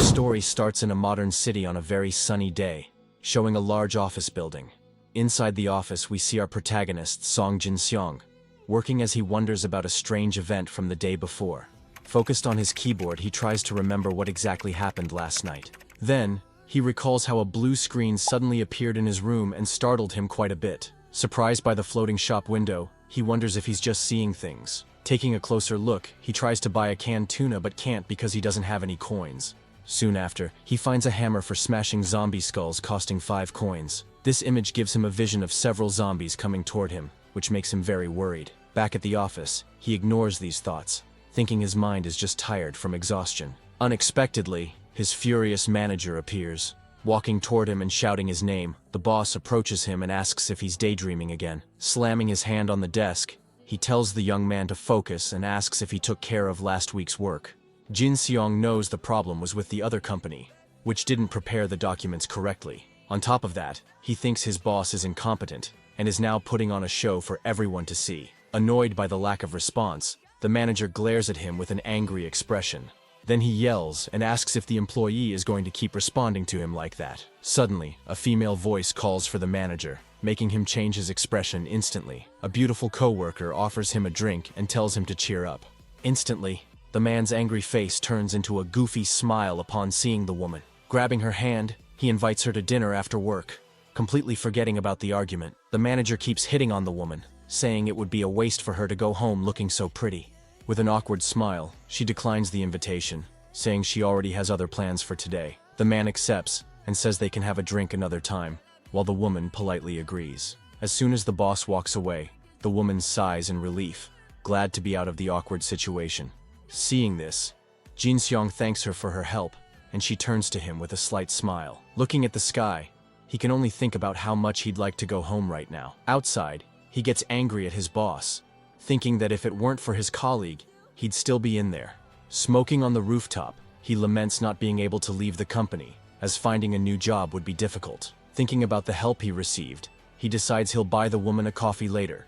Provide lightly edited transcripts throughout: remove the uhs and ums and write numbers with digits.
story starts in a modern city on a very sunny day, showing a large office building. Inside the office, we see our protagonist, Song Jin-Seong, working as he wonders about a strange event from the day before. Focused on his keyboard, he tries to remember what exactly happened last night. Then, he recalls how a blue screen suddenly appeared in his room and startled him quite a bit. Surprised by the floating shop window, he wonders if he's just seeing things. Taking a closer look, he tries to buy a canned tuna but can't because he doesn't have any coins. Soon after, he finds a hammer for smashing zombie skulls costing 5 coins. This image gives him a vision of several zombies coming toward him, which makes him very worried. Back at the office, he ignores these thoughts, thinking his mind is just tired from exhaustion. Unexpectedly, his furious manager appears. Walking toward him and shouting his name, the boss approaches him and asks if he's daydreaming again. Slamming his hand on the desk, he tells the young man to focus and asks if he took care of last week's work. Jin-Seong knows the problem was with the other company, which didn't prepare the documents correctly. On top of that, he thinks his boss is incompetent and is now putting on a show for everyone to see. Annoyed by the lack of response, the manager glares at him with an angry expression. Then he yells and asks if the employee is going to keep responding to him like that. Suddenly, a female voice calls for the manager, making him change his expression instantly. A beautiful coworker offers him a drink and tells him to cheer up. Instantly, the man's angry face turns into a goofy smile upon seeing the woman. Grabbing her hand, he invites her to dinner after work, completely forgetting about the argument. The manager keeps hitting on the woman, saying it would be a waste for her to go home looking so pretty. With an awkward smile, she declines the invitation, saying she already has other plans for today. The man accepts and says they can have a drink another time, while the woman politely agrees. As soon as the boss walks away, the woman sighs in relief, glad to be out of the awkward situation. Seeing this, Jin-Seong thanks her for her help, and she turns to him with a slight smile. Looking at the sky, he can only think about how much he'd like to go home right now. Outside, he gets angry at his boss, thinking that if it weren't for his colleague, he'd still be in there. Smoking on the rooftop, he laments not being able to leave the company, as finding a new job would be difficult. Thinking about the help he received, he decides he'll buy the woman a coffee later.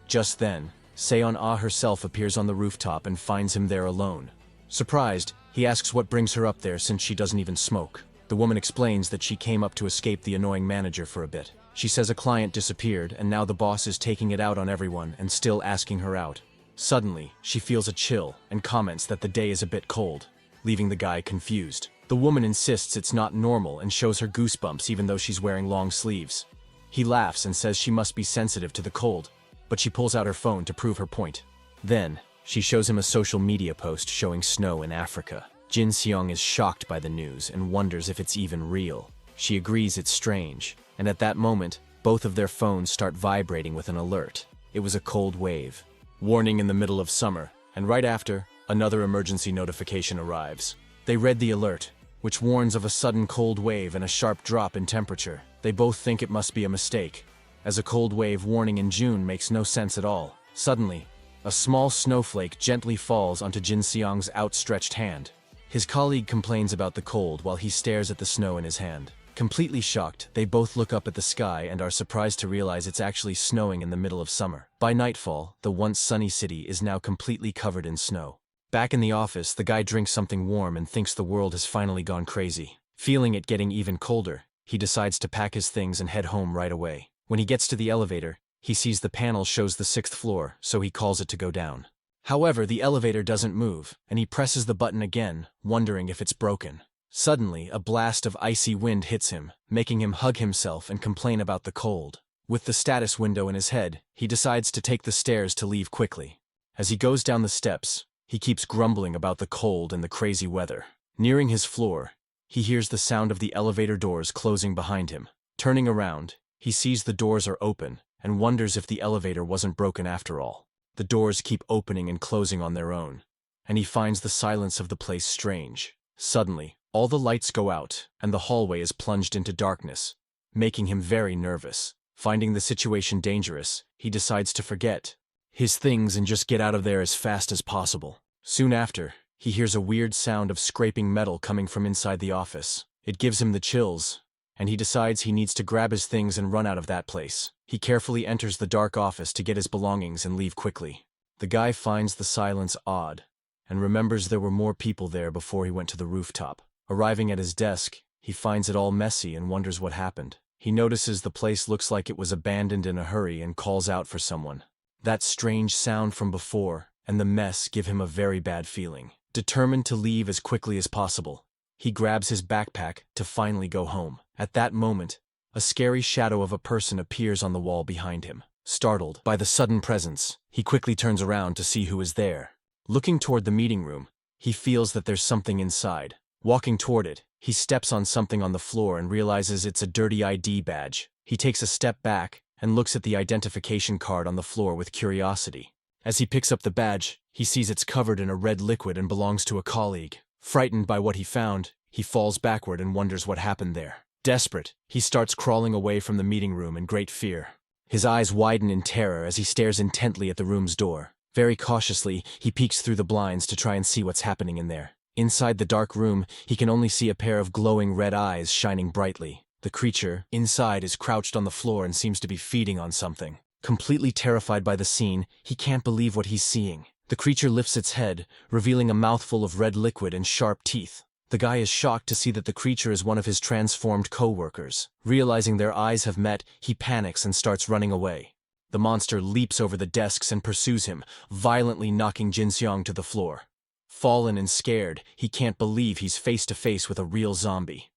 Just then, Seon-ah herself appears on the rooftop and finds him there alone. Surprised, he asks what brings her up there since she doesn't even smoke. The woman explains that she came up to escape the annoying manager for a bit. She says a client disappeared and now the boss is taking it out on everyone and still asking her out. Suddenly, she feels a chill and comments that the day is a bit cold, leaving the guy confused. The woman insists it's not normal and shows her goosebumps even though she's wearing long sleeves. He laughs and says she must be sensitive to the cold, but she pulls out her phone to prove her point. Then, she shows him a social media post showing snow in Africa. Jin-Seong is shocked by the news and wonders if it's even real. She agrees it's strange, and at that moment, both of their phones start vibrating with an alert. It was a cold wave. Warning in the middle of summer, and right after, another emergency notification arrives. They read the alert, which warns of a sudden cold wave and a sharp drop in temperature. They both think it must be a mistake, as a cold wave warning in June makes no sense at all. Suddenly, a small snowflake gently falls onto Jin-Seong's outstretched hand. His colleague complains about the cold while he stares at the snow in his hand. Completely shocked, they both look up at the sky and are surprised to realize it's actually snowing in the middle of summer. By nightfall, the once sunny city is now completely covered in snow. Back in the office, the guy drinks something warm and thinks the world has finally gone crazy. Feeling it getting even colder, he decides to pack his things and head home right away. When he gets to the elevator, he sees the panel shows the 6th floor, so he calls it to go down. However, the elevator doesn't move, and he presses the button again, wondering if it's broken. Suddenly, a blast of icy wind hits him, making him hug himself and complain about the cold. With the status window in his head, he decides to take the stairs to leave quickly. As he goes down the steps, he keeps grumbling about the cold and the crazy weather. Nearing his floor, he hears the sound of the elevator doors closing behind him. Turning around, he sees the doors are open and wonders if the elevator wasn't broken after all. The doors keep opening and closing on their own, and he finds the silence of the place strange. Suddenly, all the lights go out, and the hallway is plunged into darkness, making him very nervous. Finding the situation dangerous, he decides to forget his things and just get out of there as fast as possible. Soon after, he hears a weird sound of scraping metal coming from inside the office. It gives him the chills, and he decides he needs to grab his things and run out of that place. He carefully enters the dark office to get his belongings and leave quickly. The guy finds the silence odd, and remembers there were more people there before he went to the rooftop. Arriving at his desk, he finds it all messy and wonders what happened. He notices the place looks like it was abandoned in a hurry and calls out for someone. That strange sound from before and the mess give him a very bad feeling. Determined to leave as quickly as possible, he grabs his backpack to finally go home. At that moment, a scary shadow of a person appears on the wall behind him. Startled by the sudden presence, he quickly turns around to see who is there. Looking toward the meeting room, he feels that there's something inside. Walking toward it, he steps on something on the floor and realizes it's a dirty ID badge. He takes a step back and looks at the identification card on the floor with curiosity. As he picks up the badge, he sees it's covered in a red liquid and belongs to a colleague. Frightened by what he found, he falls backward and wonders what happened there. Desperate, he starts crawling away from the meeting room in great fear. His eyes widen in terror as he stares intently at the room's door. Very cautiously, he peeks through the blinds to try and see what's happening in there. Inside the dark room, he can only see a pair of glowing red eyes shining brightly. The creature inside is crouched on the floor and seems to be feeding on something. Completely terrified by the scene, he can't believe what he's seeing. The creature lifts its head, revealing a mouthful of red liquid and sharp teeth. The guy is shocked to see that the creature is one of his transformed co-workers. Realizing their eyes have met, he panics and starts running away. The monster leaps over the desks and pursues him, violently knocking Jin-Seong to the floor. Fallen and scared, he can't believe he's face to face with a real zombie.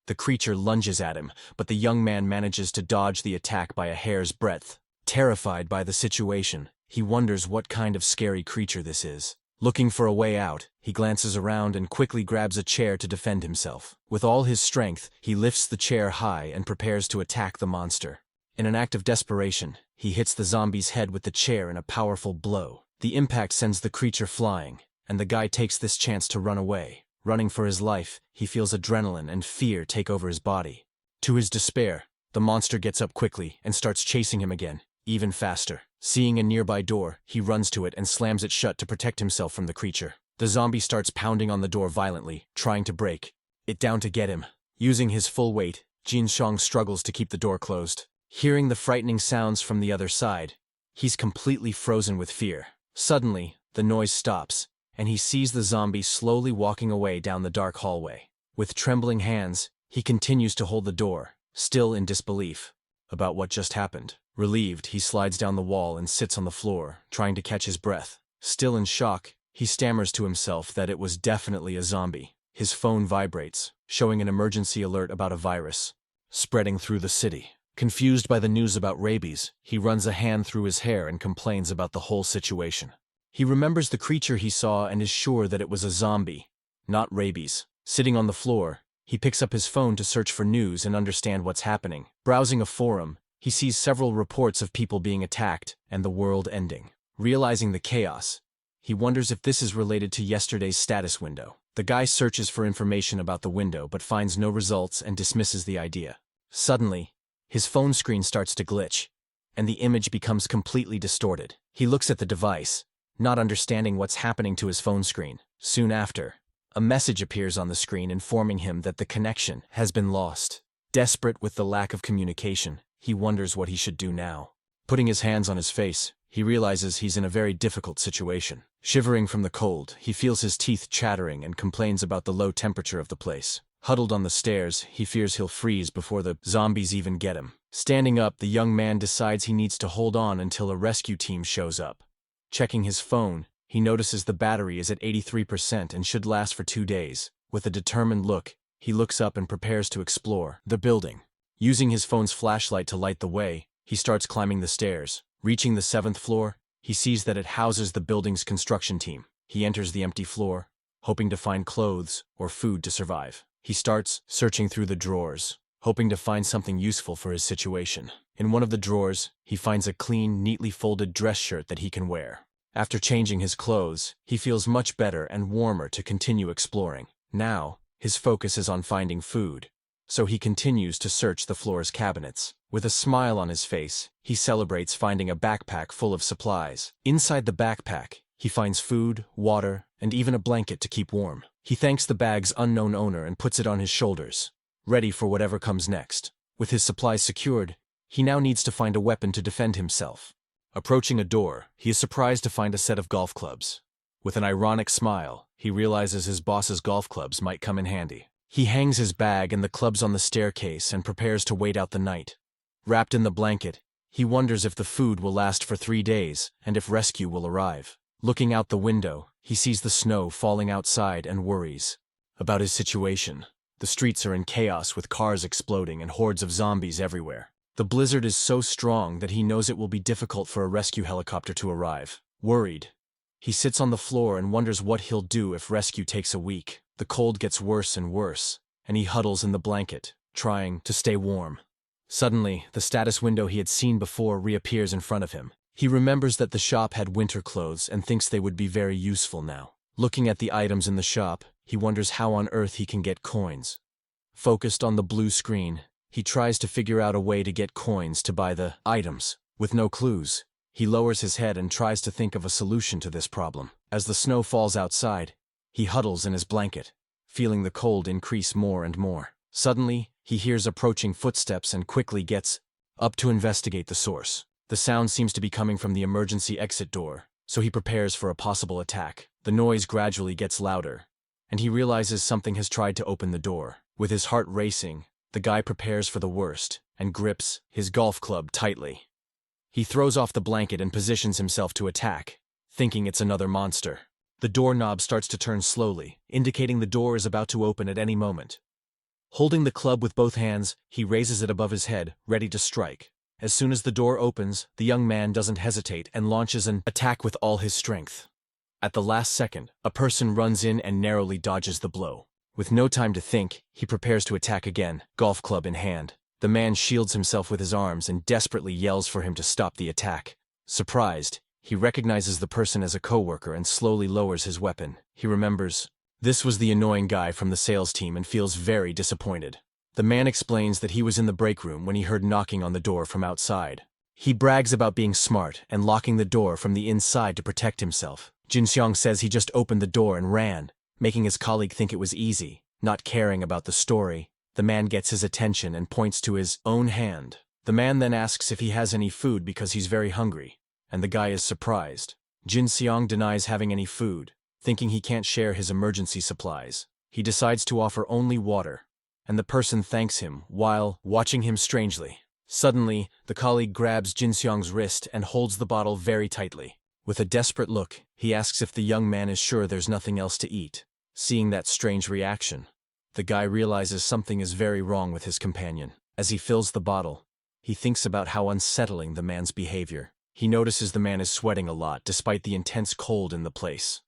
The creature lunges at him, but the young man manages to dodge the attack by a hair's breadth. Terrified by the situation, he wonders what kind of scary creature this is. Looking for a way out, he glances around and quickly grabs a chair to defend himself. With all his strength, he lifts the chair high and prepares to attack the monster. In an act of desperation, he hits the zombie's head with the chair in a powerful blow. The impact sends the creature flying, and the guy takes this chance to run away. Running for his life, he feels adrenaline and fear take over his body. To his despair, the monster gets up quickly and starts chasing him again, even faster. Seeing a nearby door, he runs to it and slams it shut to protect himself from the creature. The zombie starts pounding on the door violently, trying to break it down to get him. Using his full weight, Jin-Seong struggles to keep the door closed. Hearing the frightening sounds from the other side, he's completely frozen with fear. Suddenly, the noise stops, and he sees the zombie slowly walking away down the dark hallway. With trembling hands, he continues to hold the door, still in disbelief about what just happened. Relieved, he slides down the wall and sits on the floor, trying to catch his breath. Still in shock, he stammers to himself that it was definitely a zombie. His phone vibrates, showing an emergency alert about a virus spreading through the city. Confused by the news about rabies, he runs a hand through his hair and complains about the whole situation. He remembers the creature he saw and is sure that it was a zombie, not rabies. Sitting on the floor, he picks up his phone to search for news and understand what's happening. Browsing a forum, he sees several reports of people being attacked and the world ending. Realizing the chaos, he wonders if this is related to yesterday's status window. The guy searches for information about the window but finds no results and dismisses the idea. Suddenly, his phone screen starts to glitch, and the image becomes completely distorted. He looks at the device, not understanding what's happening to his phone screen. Soon after, a message appears on the screen informing him that the connection has been lost. Desperate with the lack of communication, he wonders what he should do now. Putting his hands on his face, he realizes he's in a very difficult situation. Shivering from the cold, he feels his teeth chattering and complains about the low temperature of the place. Huddled on the stairs, he fears he'll freeze before the zombies even get him. Standing up, the young man decides he needs to hold on until a rescue team shows up. Checking his phone, he notices the battery is at 83% and should last for 2 days. With a determined look, he looks up and prepares to explore the building. Using his phone's flashlight to light the way, he starts climbing the stairs. Reaching the 7th floor, he sees that it houses the building's construction team. He enters the empty floor, hoping to find clothes or food to survive. He starts searching through the drawers, hoping to find something useful for his situation. In one of the drawers, he finds a clean, neatly folded dress shirt that he can wear. After changing his clothes, he feels much better and warmer to continue exploring. Now, his focus is on finding food, so he continues to search the floor's cabinets. With a smile on his face, he celebrates finding a backpack full of supplies. Inside the backpack, he finds food, water, and even a blanket to keep warm. He thanks the bag's unknown owner and puts it on his shoulders, ready for whatever comes next. With his supplies secured, he now needs to find a weapon to defend himself. Approaching a door, he is surprised to find a set of golf clubs. With an ironic smile, he realizes his boss's golf clubs might come in handy. He hangs his bag and the clubs on the staircase and prepares to wait out the night. Wrapped in the blanket, he wonders if the food will last for 3 days and if rescue will arrive. Looking out the window, he sees the snow falling outside and worries about his situation. The streets are in chaos with cars exploding and hordes of zombies everywhere. The blizzard is so strong that he knows it will be difficult for a rescue helicopter to arrive. Worried, he sits on the floor and wonders what he'll do if rescue takes a week. The cold gets worse and worse, and he huddles in the blanket, trying to stay warm. Suddenly, the status window he had seen before reappears in front of him. He remembers that the shop had winter clothes and thinks they would be very useful now. Looking at the items in the shop, he wonders how on earth he can get coins. Focused on the blue screen, he tries to figure out a way to get coins to buy the items. With no clues, he lowers his head and tries to think of a solution to this problem. As the snow falls outside, he huddles in his blanket, feeling the cold increase more and more. Suddenly, he hears approaching footsteps and quickly gets up to investigate the source. The sound seems to be coming from the emergency exit door, so he prepares for a possible attack. The noise gradually gets louder, and he realizes something has tried to open the door. With his heart racing, the guy prepares for the worst and grips his golf club tightly. He throws off the blanket and positions himself to attack, thinking it's another monster. The doorknob starts to turn slowly, indicating the door is about to open at any moment. Holding the club with both hands, he raises it above his head, ready to strike. As soon as the door opens, the young man doesn't hesitate and launches an attack with all his strength. At the last second, a person runs in and narrowly dodges the blow. With no time to think, he prepares to attack again, golf club in hand. The man shields himself with his arms and desperately yells for him to stop the attack. Surprised, he recognizes the person as a coworker and slowly lowers his weapon. He remembers this was the annoying guy from the sales team and feels very disappointed. The man explains that he was in the break room when he heard knocking on the door from outside. He brags about being smart and locking the door from the inside to protect himself. Jin-Seong says he just opened the door and ran, making his colleague think it was easy. Not caring about the story, the man gets his attention and points to his own hand. The man then asks if he has any food because he's very hungry, and the guy is surprised. Jin-Seong denies having any food, thinking he can't share his emergency supplies. He decides to offer only water, and the person thanks him while watching him strangely. Suddenly, the colleague grabs Jin-Seong's wrist and holds the bottle very tightly. With a desperate look, he asks if the young man is sure there's nothing else to eat. Seeing that strange reaction, the guy realizes something is very wrong with his companion. As he fills the bottle, he thinks about how unsettling the man's behavior. He notices the man is sweating a lot despite the intense cold in the place.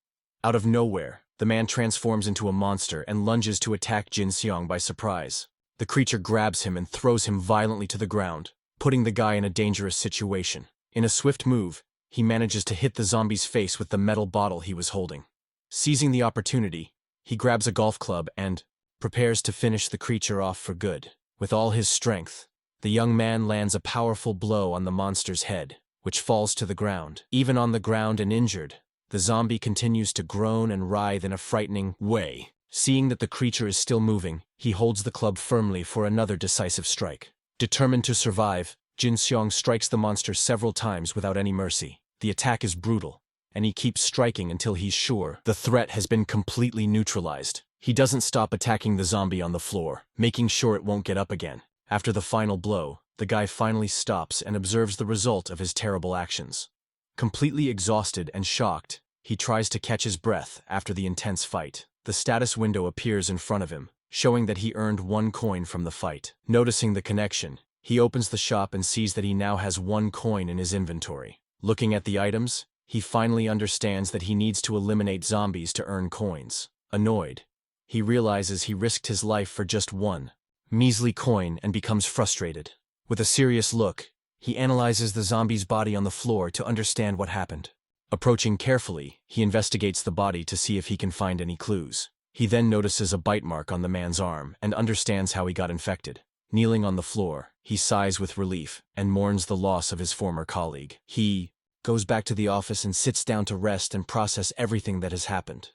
Out of nowhere, the man transforms into a monster and lunges to attack Jin-Seong by surprise. The creature grabs him and throws him violently to the ground, putting the guy in a dangerous situation. In a swift move, he manages to hit the zombie's face with the metal bottle he was holding. Seizing the opportunity, he grabs a golf club and prepares to finish the creature off for good. With all his strength, the young man lands a powerful blow on the monster's head, which falls to the ground. Even on the ground and injured, the zombie continues to groan and writhe in a frightening way. Seeing that the creature is still moving, he holds the club firmly for another decisive strike. Determined to survive, Jin-Seong strikes the monster several times without any mercy. The attack is brutal, and he keeps striking until he's sure the threat has been completely neutralized. He doesn't stop attacking the zombie on the floor, making sure it won't get up again. After the final blow, the guy finally stops and observes the result of his terrible actions. Completely exhausted and shocked, he tries to catch his breath after the intense fight. The status window appears in front of him, showing that he earned 1 coin from the fight. Noticing the connection, he opens the shop and sees that he now has 1 coin in his inventory. Looking at the items, he finally understands that he needs to eliminate zombies to earn coins. Annoyed, he realizes he risked his life for just 1 measly coin and becomes frustrated. With a serious look, he analyzes the zombie's body on the floor to understand what happened. Approaching carefully, he investigates the body to see if he can find any clues. He then notices a bite mark on the man's arm and understands how he got infected. Kneeling on the floor, he sighs with relief and mourns the loss of his former colleague. He goes back to the office and sits down to rest and process everything that has happened.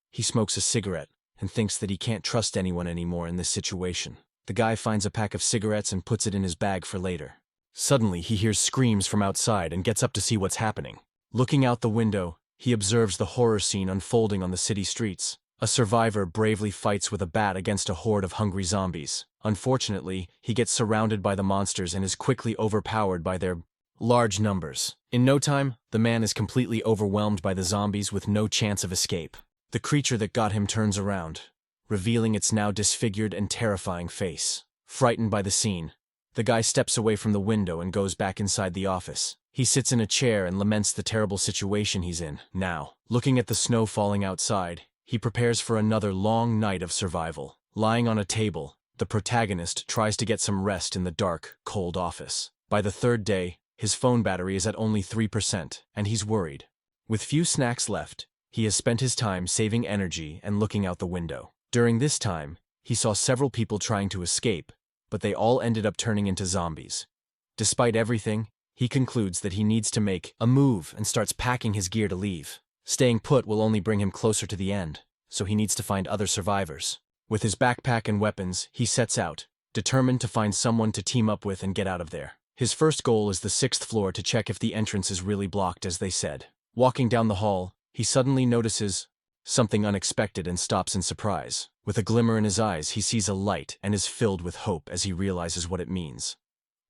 He smokes a cigarette and thinks that he can't trust anyone anymore in this situation. The guy finds a pack of cigarettes and puts it in his bag for later. Suddenly, he hears screams from outside and gets up to see what's happening. Looking out the window, he observes the horror scene unfolding on the city streets. A survivor bravely fights with a bat against a horde of hungry zombies. Unfortunately, he gets surrounded by the monsters and is quickly overpowered by their large numbers. In no time, the man is completely overwhelmed by the zombies with no chance of escape. The creature that got him turns around, revealing its now disfigured and terrifying face. Frightened by the scene, the guy steps away from the window and goes back inside the office. He sits in a chair and laments the terrible situation he's in. Now, looking at the snow falling outside, he prepares for another long night of survival. Lying on a table, the protagonist tries to get some rest in the dark, cold office. By the third day, his phone battery is at only 3%, and he's worried. With few snacks left, he has spent his time saving energy and looking out the window. During this time, he saw several people trying to escape, but they all ended up turning into zombies. Despite everything, he concludes that he needs to make a move and starts packing his gear to leave. Staying put will only bring him closer to the end, so he needs to find other survivors. With his backpack and weapons, he sets out, determined to find someone to team up with and get out of there. His first goal is the 6th floor to check if the entrance is really blocked as they said. Walking down the hall, he suddenly notices something unexpected and stops in surprise. With a glimmer in his eyes, he sees a light and is filled with hope as he realizes what it means.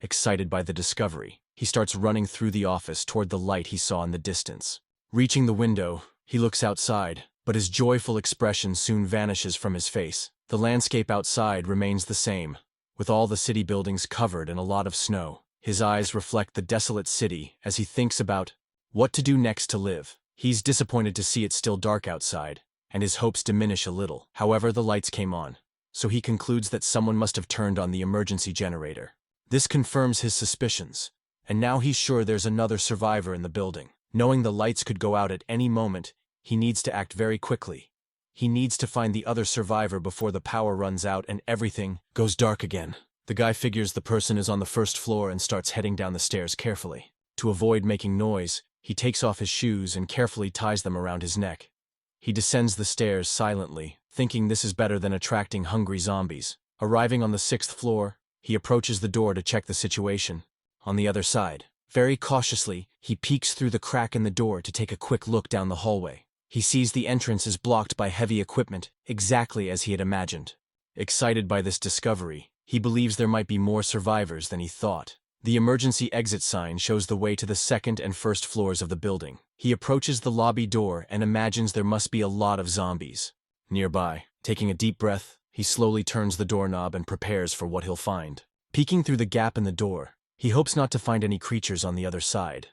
Excited by the discovery, he starts running through the office toward the light he saw in the distance. Reaching the window, he looks outside, but his joyful expression soon vanishes from his face. The landscape outside remains the same, with all the city buildings covered in a lot of snow. His eyes reflect the desolate city as he thinks about what to do next to live. He's disappointed to see it still dark outside, and his hopes diminish a little. However, the lights came on, so he concludes that someone must have turned on the emergency generator. This confirms his suspicions, and now he's sure there's another survivor in the building. Knowing the lights could go out at any moment, he needs to act very quickly. He needs to find the other survivor before the power runs out and everything goes dark again. The guy figures the person is on the 1st floor and starts heading down the stairs carefully. To avoid making noise, he takes off his shoes and carefully ties them around his neck. He descends the stairs silently, thinking this is better than attracting hungry zombies. Arriving on the 6th floor, he approaches the door to check the situation. On the other side, very cautiously, he peeks through the crack in the door to take a quick look down the hallway. He sees the entrance is blocked by heavy equipment, exactly as he had imagined. Excited by this discovery, he believes there might be more survivors than he thought. The emergency exit sign shows the way to the 2nd and 1st floors of the building. He approaches the lobby door and imagines there must be a lot of zombies nearby. Taking a deep breath, he slowly turns the doorknob and prepares for what he'll find. Peeking through the gap in the door, he hopes not to find any creatures on the other side.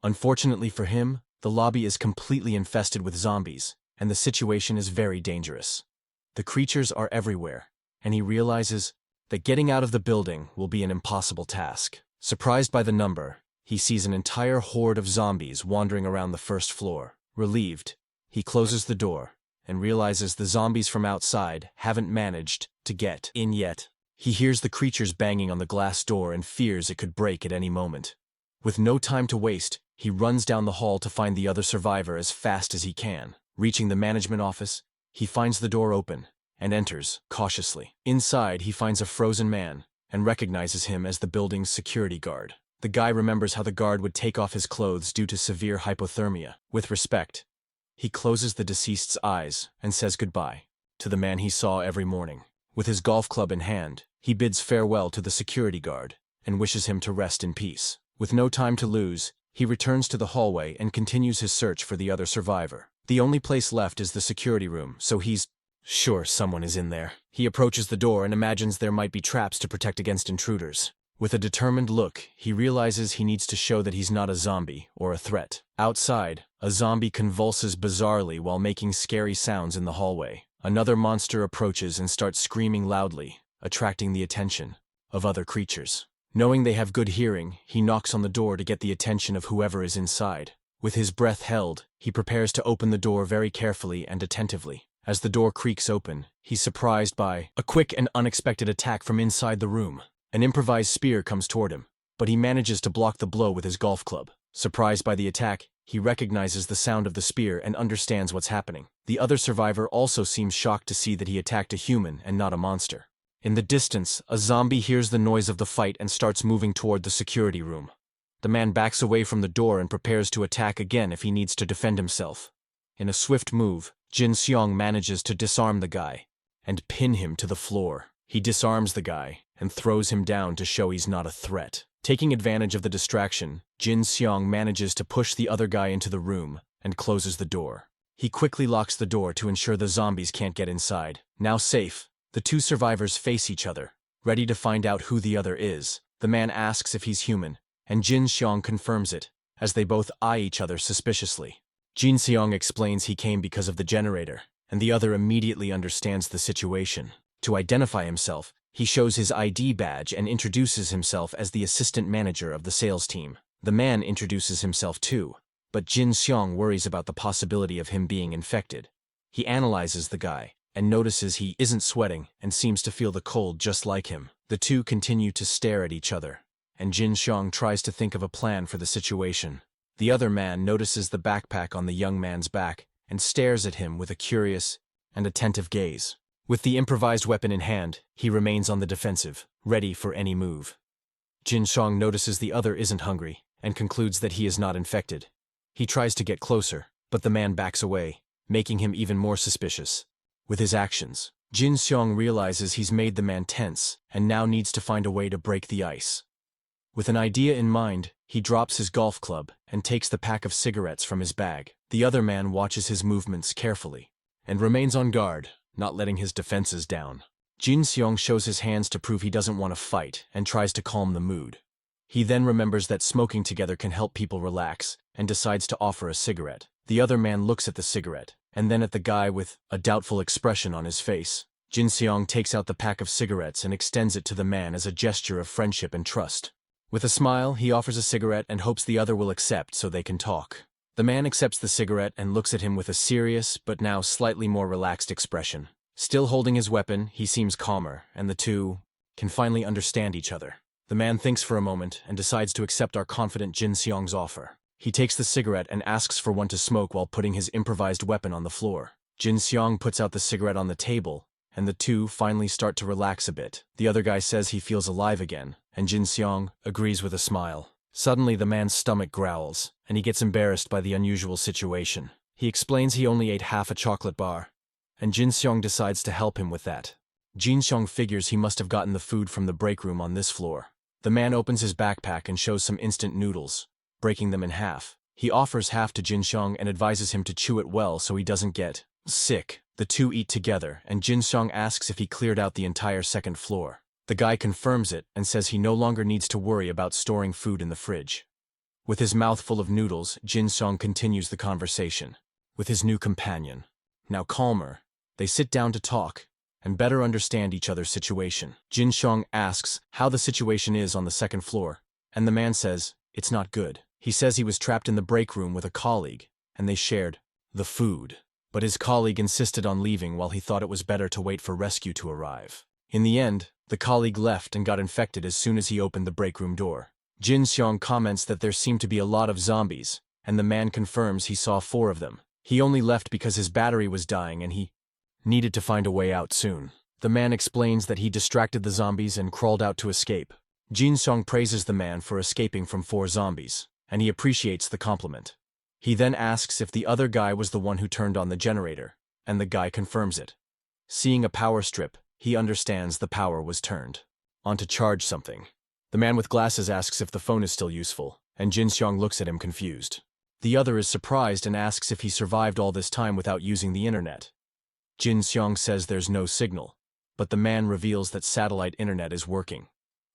Unfortunately for him, the lobby is completely infested with zombies, and the situation is very dangerous. The creatures are everywhere, and he realizes that getting out of the building will be an impossible task. Surprised by the number, he sees an entire horde of zombies wandering around the 1st floor. Relieved, he closes the door and realizes the zombies from outside haven't managed to get in yet. He hears the creatures banging on the glass door and fears it could break at any moment. With no time to waste, he runs down the hall to find the other survivor as fast as he can. Reaching the management office, he finds the door open and enters cautiously. Inside, he finds a frozen man and recognizes him as the building's security guard. The guy remembers how the guard would take off his clothes due to severe hypothermia. With respect, he closes the deceased's eyes and says goodbye to the man he saw every morning. With his golf club in hand, he bids farewell to the security guard and wishes him to rest in peace. With no time to lose, he returns to the hallway and continues his search for the other survivor. The only place left is the security room, so he's sure someone is in there. He approaches the door and imagines there might be traps to protect against intruders. With a determined look, he realizes he needs to show that he's not a zombie or a threat. Outside, a zombie convulses bizarrely while making scary sounds in the hallway. Another monster approaches and starts screaming loudly, attracting the attention of other creatures. Knowing they have good hearing, he knocks on the door to get the attention of whoever is inside. With his breath held, he prepares to open the door very carefully and attentively. As the door creaks open, he's surprised by a quick and unexpected attack from inside the room. An improvised spear comes toward him, but he manages to block the blow with his golf club. Surprised by the attack, he recognizes the sound of the spear and understands what's happening. The other survivor also seems shocked to see that he attacked a human and not a monster. In the distance, a zombie hears the noise of the fight and starts moving toward the security room. The man backs away from the door and prepares to attack again if he needs to defend himself. In a swift move, Jin-Seong manages to disarm the guy and pin him to the floor. He disarms the guy and throws him down to show he's not a threat. Taking advantage of the distraction, Jin-Seong manages to push the other guy into the room and closes the door. He quickly locks the door to ensure the zombies can't get inside. Now safe, the two survivors face each other, ready to find out who the other is. The man asks if he's human, and Jin-Seong confirms it, as they both eye each other suspiciously. Jin-Seong explains he came because of the generator, and the other immediately understands the situation. To identify himself, he shows his ID badge and introduces himself as the assistant manager of the sales team. The man introduces himself too, but Jin-Seong worries about the possibility of him being infected. He analyzes the guy and notices he isn't sweating and seems to feel the cold just like him. The two continue to stare at each other, and Jin-Seong tries to think of a plan for the situation. The other man notices the backpack on the young man's back and stares at him with a curious and attentive gaze. With the improvised weapon in hand, he remains on the defensive, ready for any move. Jin-Seong notices the other isn't hungry and concludes that he is not infected. He tries to get closer, but the man backs away, making him even more suspicious. With his actions, Jin-Seong realizes he's made the man tense and now needs to find a way to break the ice. With an idea in mind, he drops his golf club and takes the pack of cigarettes from his bag. The other man watches his movements carefully and remains on guard, not letting his defenses down. Jin-Seong shows his hands to prove he doesn't want to fight and tries to calm the mood. He then remembers that smoking together can help people relax and decides to offer a cigarette. The other man looks at the cigarette and then at the guy with a doubtful expression on his face. Jin-Seong takes out the pack of cigarettes and extends it to the man as a gesture of friendship and trust. With a smile, he offers a cigarette and hopes the other will accept so they can talk. The man accepts the cigarette and looks at him with a serious but now slightly more relaxed expression. Still holding his weapon, he seems calmer, and the two can finally understand each other. The man thinks for a moment and decides to accept our confident Jin-Seong's offer. He takes the cigarette and asks for one to smoke while putting his improvised weapon on the floor. Jin-Seong puts out the cigarette on the table, and the two finally start to relax a bit. The other guy says he feels alive again, and Jin-Seong agrees with a smile. Suddenly the man's stomach growls, and he gets embarrassed by the unusual situation. He explains he only ate half a chocolate bar, and Jin-Seong decides to help him with that. Jin-Seong figures he must have gotten the food from the break room on this floor. The man opens his backpack and shows some instant noodles, breaking them in half. He offers half to Jin-Seong and advises him to chew it well so he doesn't get sick. The two eat together, and Jin-Seong asks if he cleared out the entire second floor. The guy confirms it and says he no longer needs to worry about storing food in the fridge. With his mouth full of noodles, Jin-Seong continues the conversation with his new companion. Now calmer, they sit down to talk and better understand each other's situation. Jin-Seong asks how the situation is on the second floor, and the man says it's not good. He says he was trapped in the break room with a colleague, and they shared the food. But his colleague insisted on leaving while he thought it was better to wait for rescue to arrive. In the end, the colleague left and got infected as soon as he opened the break room door. Jin-Seong comments that there seemed to be a lot of zombies, and the man confirms he saw 4 of them. He only left because his battery was dying and he needed to find a way out soon. The man explains that he distracted the zombies and crawled out to escape. Jin-Seong praises the man for escaping from 4 zombies, and he appreciates the compliment. He then asks if the other guy was the one who turned on the generator, and the guy confirms it. Seeing a power strip, he understands the power was turned on to charge something. The man with glasses asks if the phone is still useful, and Jin-Seong looks at him confused. The other is surprised and asks if he survived all this time without using the internet. Jin-Seong says there's no signal, but the man reveals that satellite internet is working.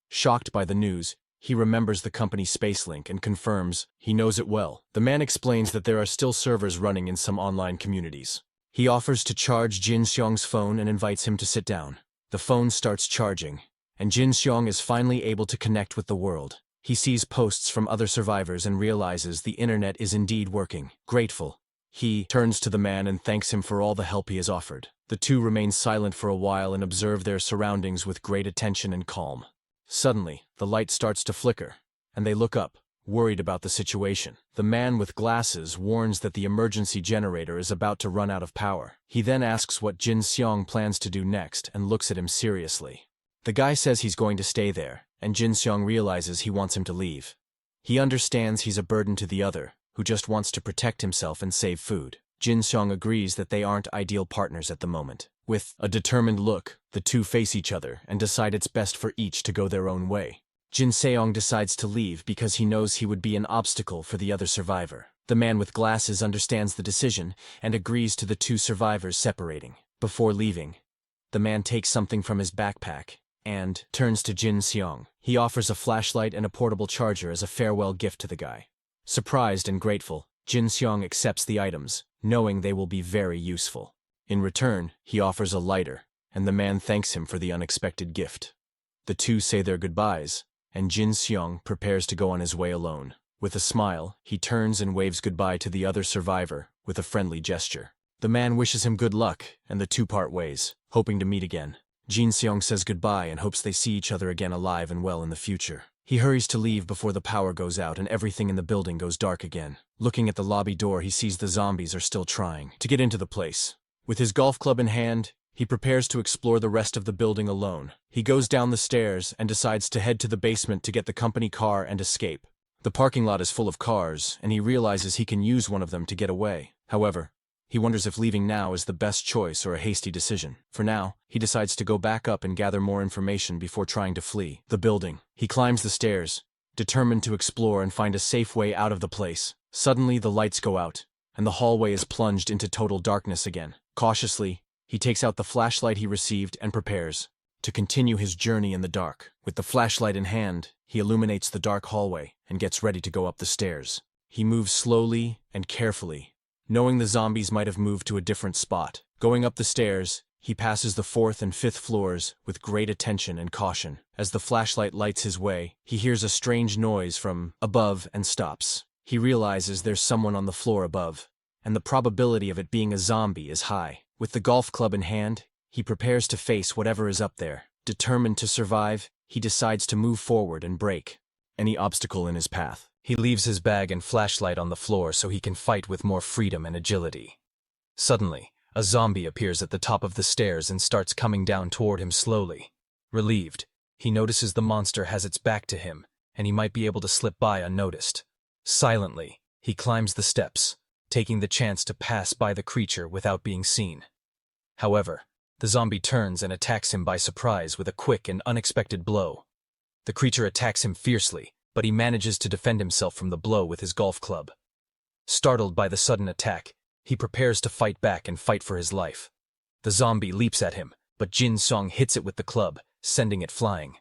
Shocked by the news, he remembers the company SpaceLink and confirms he knows it well. The man explains that there are still servers running in some online communities. He offers to charge Jin-Seong's phone and invites him to sit down. The phone starts charging, and Jin-Seong is finally able to connect with the world. He sees posts from other survivors and realizes the internet is indeed working. Grateful, he turns to the man and thanks him for all the help he has offered. The two remain silent for a while and observe their surroundings with great attention and calm. Suddenly, the light starts to flicker, and they look up, worried about the situation. The man with glasses warns that the emergency generator is about to run out of power. He then asks what Jin-Seong plans to do next and looks at him seriously. The guy says he's going to stay there, and Jin-Seong realizes he wants him to leave. He understands he's a burden to the other, who just wants to protect himself and save food. Jin-Seong agrees that they aren't ideal partners at the moment. With a determined look, the two face each other and decide it's best for each to go their own way. Jin-Seong decides to leave because he knows he would be an obstacle for the other survivor. The man with glasses understands the decision and agrees to the two survivors separating. Before leaving, the man takes something from his backpack and turns to Jin-Seong. He offers a flashlight and a portable charger as a farewell gift to the guy. Surprised and grateful, Jin-Seong accepts the items, knowing they will be very useful. In return, he offers a lighter, and the man thanks him for the unexpected gift. The two say their goodbyes, and Jin-Seong prepares to go on his way alone. With a smile, he turns and waves goodbye to the other survivor with a friendly gesture. The man wishes him good luck, and the two part ways, hoping to meet again. Jin-Seong says goodbye and hopes they see each other again alive and well in the future. He hurries to leave before the power goes out and everything in the building goes dark again. Looking at the lobby door, he sees the zombies are still trying to get into the place. With his golf club in hand, he prepares to explore the rest of the building alone. He goes down the stairs and decides to head to the basement to get the company car and escape. The parking lot is full of cars, and he realizes he can use one of them to get away. However, he wonders if leaving now is the best choice or a hasty decision. For now, he decides to go back up and gather more information before trying to flee the building. He climbs the stairs, determined to explore and find a safe way out of the place. Suddenly, the lights go out, and the hallway is plunged into total darkness again. Cautiously, he takes out the flashlight he received and prepares to continue his journey in the dark. With the flashlight in hand, he illuminates the dark hallway and gets ready to go up the stairs. He moves slowly and carefully, knowing the zombies might have moved to a different spot. Going up the stairs, he passes the 4th and 5th floors with great attention and caution. As the flashlight lights his way, he hears a strange noise from above and stops. He realizes there's someone on the floor above, and the probability of it being a zombie is high. With the golf club in hand, he prepares to face whatever is up there. Determined to survive, he decides to move forward and break any obstacle in his path. He leaves his bag and flashlight on the floor so he can fight with more freedom and agility. Suddenly, a zombie appears at the top of the stairs and starts coming down toward him slowly. Relieved, he notices the monster has its back to him, and he might be able to slip by unnoticed. Silently, he climbs the steps, taking the chance to pass by the creature without being seen. However, the zombie turns and attacks him by surprise with a quick and unexpected blow. The creature attacks him fiercely, but he manages to defend himself from the blow with his golf club. Startled by the sudden attack, he prepares to fight back and fight for his life. The zombie leaps at him, but Jin-Seong hits it with the club, sending it flying.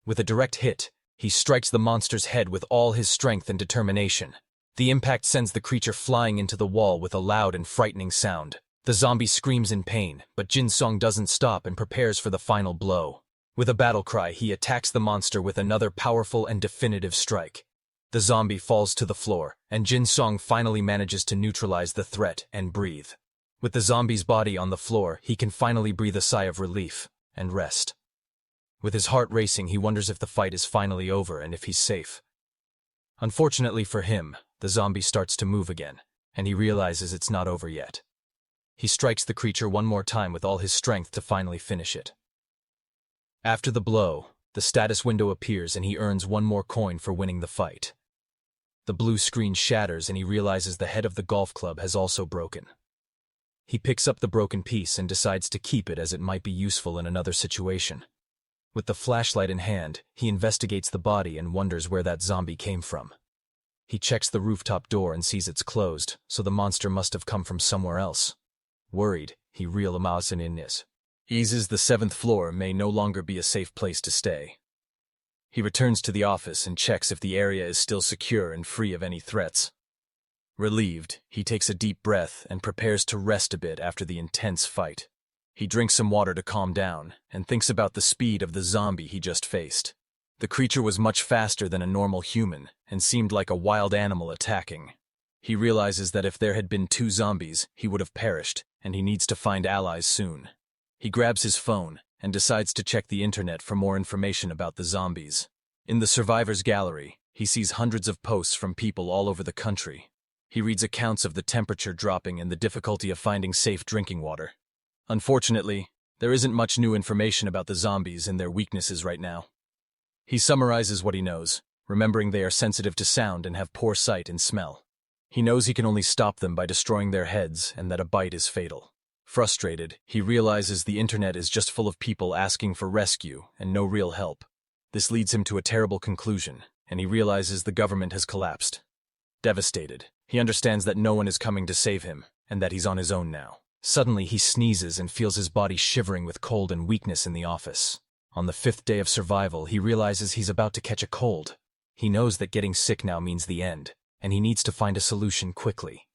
With a direct hit, he strikes the monster's head with all his strength and determination. The impact sends the creature flying into the wall with a loud and frightening sound. The zombie screams in pain, but Jin-Seong doesn't stop and prepares for the final blow. With a battle cry, he attacks the monster with another powerful and definitive strike. The zombie falls to the floor, and Jin-Seong finally manages to neutralize the threat and breathe. With the zombie's body on the floor, he can finally breathe a sigh of relief and rest. With his heart racing, he wonders if the fight is finally over and if he's safe. Unfortunately for him, the zombie starts to move again, and he realizes it's not over yet. He strikes the creature one more time with all his strength to finally finish it. After the blow, the status window appears and he earns one more coin for winning the fight. The blue screen shatters and he realizes the head of the golf club has also broken. He picks up the broken piece and decides to keep it as it might be useful in another situation. With the flashlight in hand, he investigates the body and wonders where that zombie came from. He checks the rooftop door and sees it's closed, so the monster must have come from somewhere else. Worried, he realizes the 7th floor may no longer be a safe place to stay. He returns to the office and checks if the area is still secure and free of any threats. Relieved, he takes a deep breath and prepares to rest a bit after the intense fight. He drinks some water to calm down and thinks about the speed of the zombie he just faced. The creature was much faster than a normal human and seemed like a wild animal attacking. He realizes that if there had been 2 zombies, he would have perished, and he needs to find allies soon. He grabs his phone and decides to check the internet for more information about the zombies. In the survivors gallery, he sees hundreds of posts from people all over the country. He reads accounts of the temperature dropping and the difficulty of finding safe drinking water. Unfortunately, there isn't much new information about the zombies and their weaknesses right now. He summarizes what he knows, remembering they are sensitive to sound and have poor sight and smell. He knows he can only stop them by destroying their heads and that a bite is fatal. Frustrated, he realizes the internet is just full of people asking for rescue and no real help. This leads him to a terrible conclusion, and he realizes the government has collapsed. Devastated, he understands that no one is coming to save him, and that he's on his own now. Suddenly, he sneezes and feels his body shivering with cold and weakness in the office. On the 5th day of survival, he realizes he's about to catch a cold. He knows that getting sick now means the end, and he needs to find a solution quickly.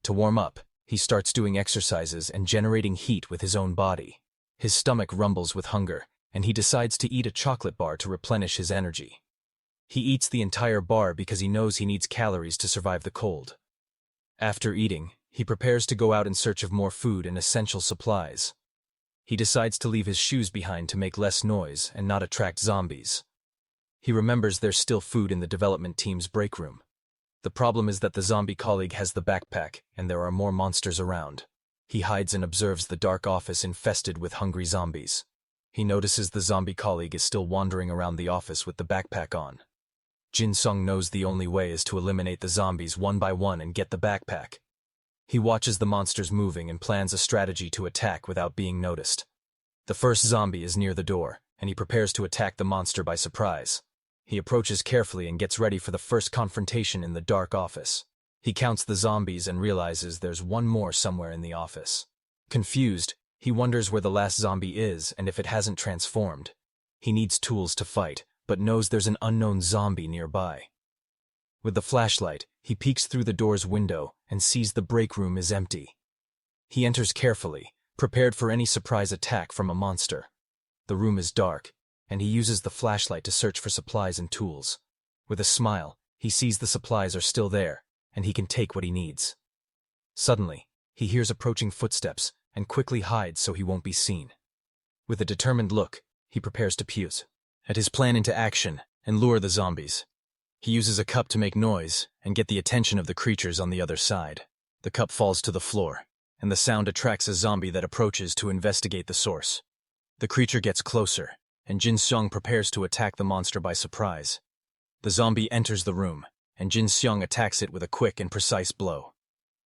To warm up, he starts doing exercises and generating heat with his own body. His stomach rumbles with hunger, and he decides to eat a chocolate bar to replenish his energy. He eats the entire bar because he knows he needs calories to survive the cold. After eating, he prepares to go out in search of more food and essential supplies. He decides to leave his shoes behind to make less noise and not attract zombies. He remembers there's still food in the development team's break room. The problem is that the zombie colleague has the backpack and there are more monsters around. He hides and observes the dark office infested with hungry zombies. He notices the zombie colleague is still wandering around the office with the backpack on. Jin-Seong knows the only way is to eliminate the zombies one by one and get the backpack. He watches the monsters moving and plans a strategy to attack without being noticed. The first zombie is near the door, and he prepares to attack the monster by surprise. He approaches carefully and gets ready for the first confrontation in the dark office. He counts the zombies and realizes there's one more somewhere in the office. Confused, he wonders where the last zombie is and if it hasn't transformed. He needs tools to fight, but knows there's an unknown zombie nearby. With the flashlight, he peeks through the door's window and sees the break room is empty. He enters carefully, prepared for any surprise attack from a monster. The room is dark, and he uses the flashlight to search for supplies and tools. With a smile, he sees the supplies are still there, and he can take what he needs. Suddenly, he hears approaching footsteps and quickly hides so he won't be seen. With a determined look, he prepares to put his plan into action and lure the zombies. He uses a cup to make noise and get the attention of the creatures on the other side. The cup falls to the floor, and the sound attracts a zombie that approaches to investigate the source. The creature gets closer, and Jin-Seong prepares to attack the monster by surprise. The zombie enters the room, and Jin-Seong attacks it with a quick and precise blow.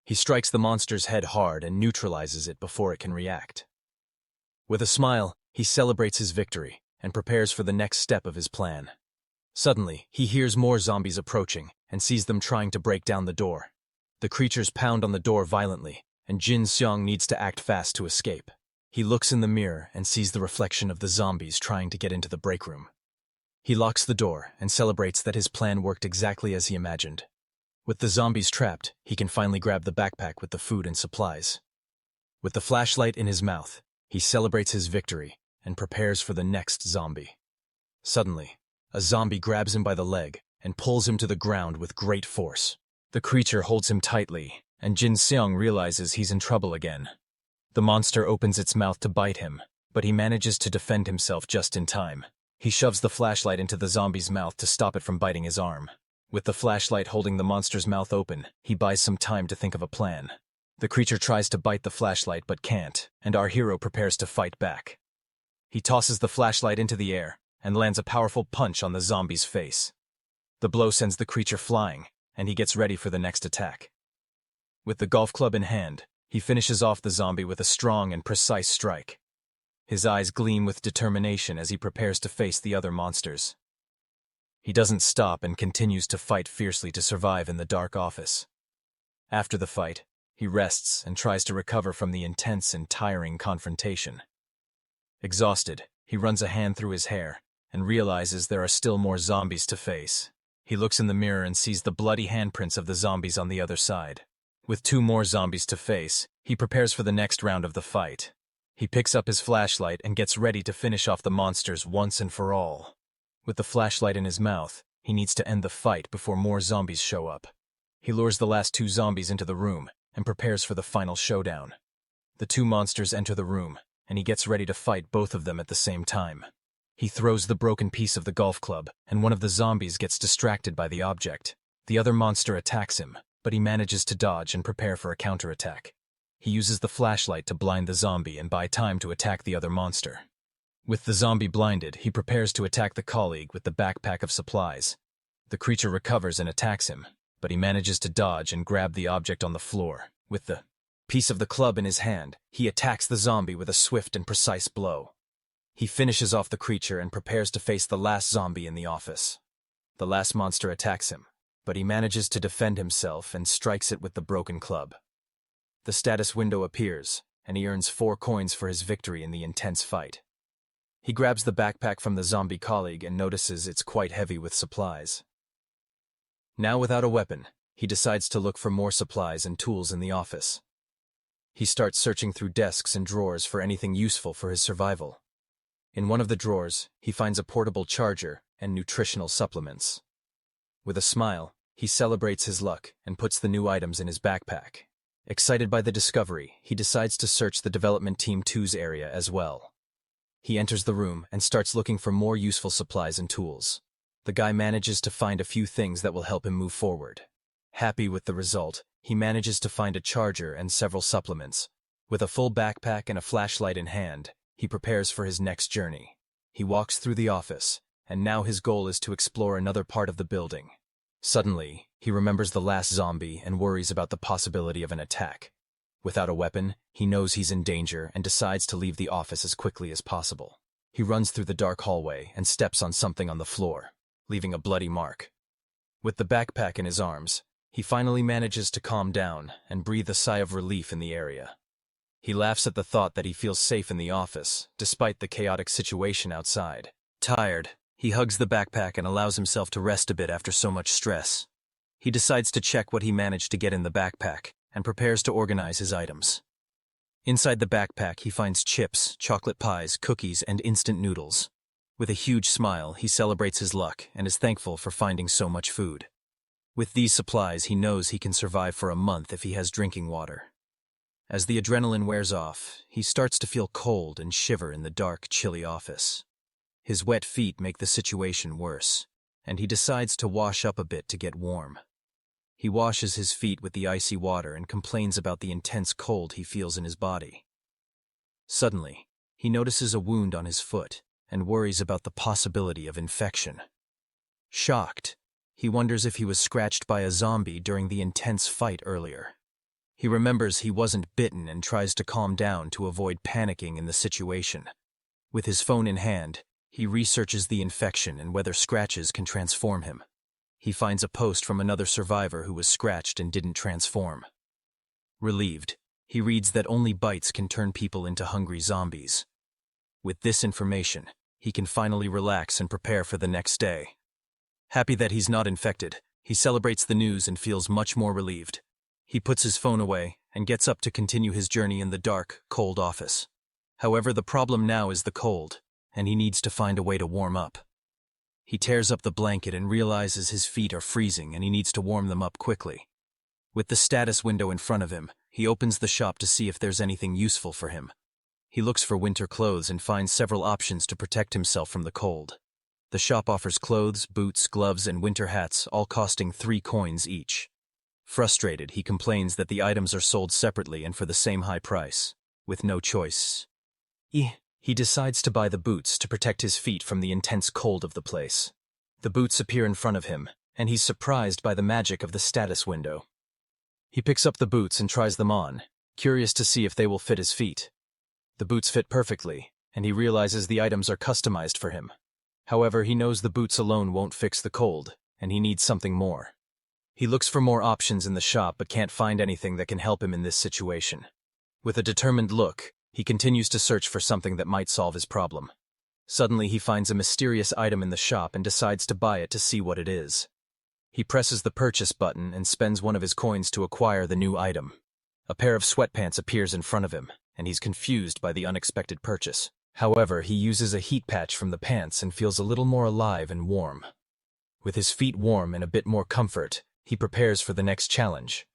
He strikes the monster's head hard and neutralizes it before it can react. With a smile, he celebrates his victory and prepares for the next step of his plan. Suddenly, he hears more zombies approaching and sees them trying to break down the door. The creatures pound on the door violently, and Jin-Seong needs to act fast to escape. He looks in the mirror and sees the reflection of the zombies trying to get into the break room. He locks the door and celebrates that his plan worked exactly as he imagined. With the zombies trapped, he can finally grab the backpack with the food and supplies. With the flashlight in his mouth, he celebrates his victory and prepares for the next zombie. Suddenly, a zombie grabs him by the leg and pulls him to the ground with great force. The creature holds him tightly, and Jin-Seong realizes he's in trouble again. The monster opens its mouth to bite him, but he manages to defend himself just in time. He shoves the flashlight into the zombie's mouth to stop it from biting his arm. With the flashlight holding the monster's mouth open, he buys some time to think of a plan. The creature tries to bite the flashlight but can't, and our hero prepares to fight back. He tosses the flashlight into the air and lands a powerful punch on the zombie's face. The blow sends the creature flying, and he gets ready for the next attack. With the golf club in hand, he finishes off the zombie with a strong and precise strike. His eyes gleam with determination as he prepares to face the other monsters. He doesn't stop and continues to fight fiercely to survive in the dark office. After the fight, he rests and tries to recover from the intense and tiring confrontation. Exhausted, he runs a hand through his hair and realizes there are still more zombies to face. He looks in the mirror and sees the bloody handprints of the zombies on the other side. With 2 more zombies to face, he prepares for the next round of the fight. He picks up his flashlight and gets ready to finish off the monsters once and for all. With the flashlight in his mouth, he needs to end the fight before more zombies show up. He lures the last 2 zombies into the room and prepares for the final showdown. The 2 monsters enter the room, and he gets ready to fight both of them at the same time. He throws the broken piece of the golf club, and one of the zombies gets distracted by the object. The other monster attacks him, but he manages to dodge and prepare for a counterattack. He uses the flashlight to blind the zombie and buy time to attack the other monster. With the zombie blinded, he prepares to attack the colleague with the backpack of supplies. The creature recovers and attacks him, but he manages to dodge and grab the object on the floor. With the piece of the club in his hand, he attacks the zombie with a swift and precise blow. He finishes off the creature and prepares to face the last zombie in the office. The last monster attacks him, but he manages to defend himself and strikes it with the broken club. The status window appears, and he earns 4 coins for his victory in the intense fight. He grabs the backpack from the zombie colleague and notices it's quite heavy with supplies. Now without a weapon, he decides to look for more supplies and tools in the office. He starts searching through desks and drawers for anything useful for his survival. In one of the drawers, he finds a portable charger and nutritional supplements. With a smile, he celebrates his luck and puts the new items in his backpack. Excited by the discovery, he decides to search the Development Team 2's area as well. He enters the room and starts looking for more useful supplies and tools. The guy manages to find a few things that will help him move forward. Happy with the result, he manages to find a charger and several supplements. With a full backpack and a flashlight in hand, he prepares for his next journey. He walks through the office, and now his goal is to explore another part of the building. Suddenly, he remembers the last zombie and worries about the possibility of an attack. Without a weapon, he knows he's in danger and decides to leave the office as quickly as possible. He runs through the dark hallway and steps on something on the floor, leaving a bloody mark. With the backpack in his arms, he finally manages to calm down and breathe a sigh of relief in the area. He laughs at the thought that he feels safe in the office, despite the chaotic situation outside. Tired, he hugs the backpack and allows himself to rest a bit after so much stress. He decides to check what he managed to get in the backpack and prepares to organize his items. Inside the backpack, he finds chips, chocolate pies, cookies, and instant noodles. With a huge smile, he celebrates his luck and is thankful for finding so much food. With these supplies, he knows he can survive for a month if he has drinking water. As the adrenaline wears off, he starts to feel cold and shiver in the dark, chilly office. His wet feet make the situation worse, and he decides to wash up a bit to get warm. He washes his feet with the icy water and complains about the intense cold he feels in his body. Suddenly, he notices a wound on his foot and worries about the possibility of infection. Shocked, he wonders if he was scratched by a zombie during the intense fight earlier. He remembers he wasn't bitten and tries to calm down to avoid panicking in the situation. With his phone in hand, he researches the infection and whether scratches can transform him. He finds a post from another survivor who was scratched and didn't transform. Relieved, he reads that only bites can turn people into hungry zombies. With this information, he can finally relax and prepare for the next day. Happy that he's not infected, he celebrates the news and feels much more relieved. He puts his phone away and gets up to continue his journey in the dark, cold office. However, the problem now is the cold, and he needs to find a way to warm up. He tears up the blanket and realizes his feet are freezing and he needs to warm them up quickly. With the status window in front of him, he opens the shop to see if there's anything useful for him. He looks for winter clothes and finds several options to protect himself from the cold. The shop offers clothes, boots, gloves, and winter hats, all costing 3 coins each. Frustrated, he complains that the items are sold separately and for the same high price, with no choice. He decides to buy the boots to protect his feet from the intense cold of the place. The boots appear in front of him, and he's surprised by the magic of the status window. He picks up the boots and tries them on, curious to see if they will fit his feet. The boots fit perfectly, and he realizes the items are customized for him. However, he knows the boots alone won't fix the cold, and he needs something more. He looks for more options in the shop but can't find anything that can help him in this situation. With a determined look, he continues to search for something that might solve his problem. Suddenly, he finds a mysterious item in the shop and decides to buy it to see what it is. He presses the purchase button and spends one of his coins to acquire the new item. A pair of sweatpants appears in front of him, and he's confused by the unexpected purchase. However, he uses a heat patch from the pants and feels a little more alive and warm. With his feet warm and a bit more comfort, he prepares for the next challenge.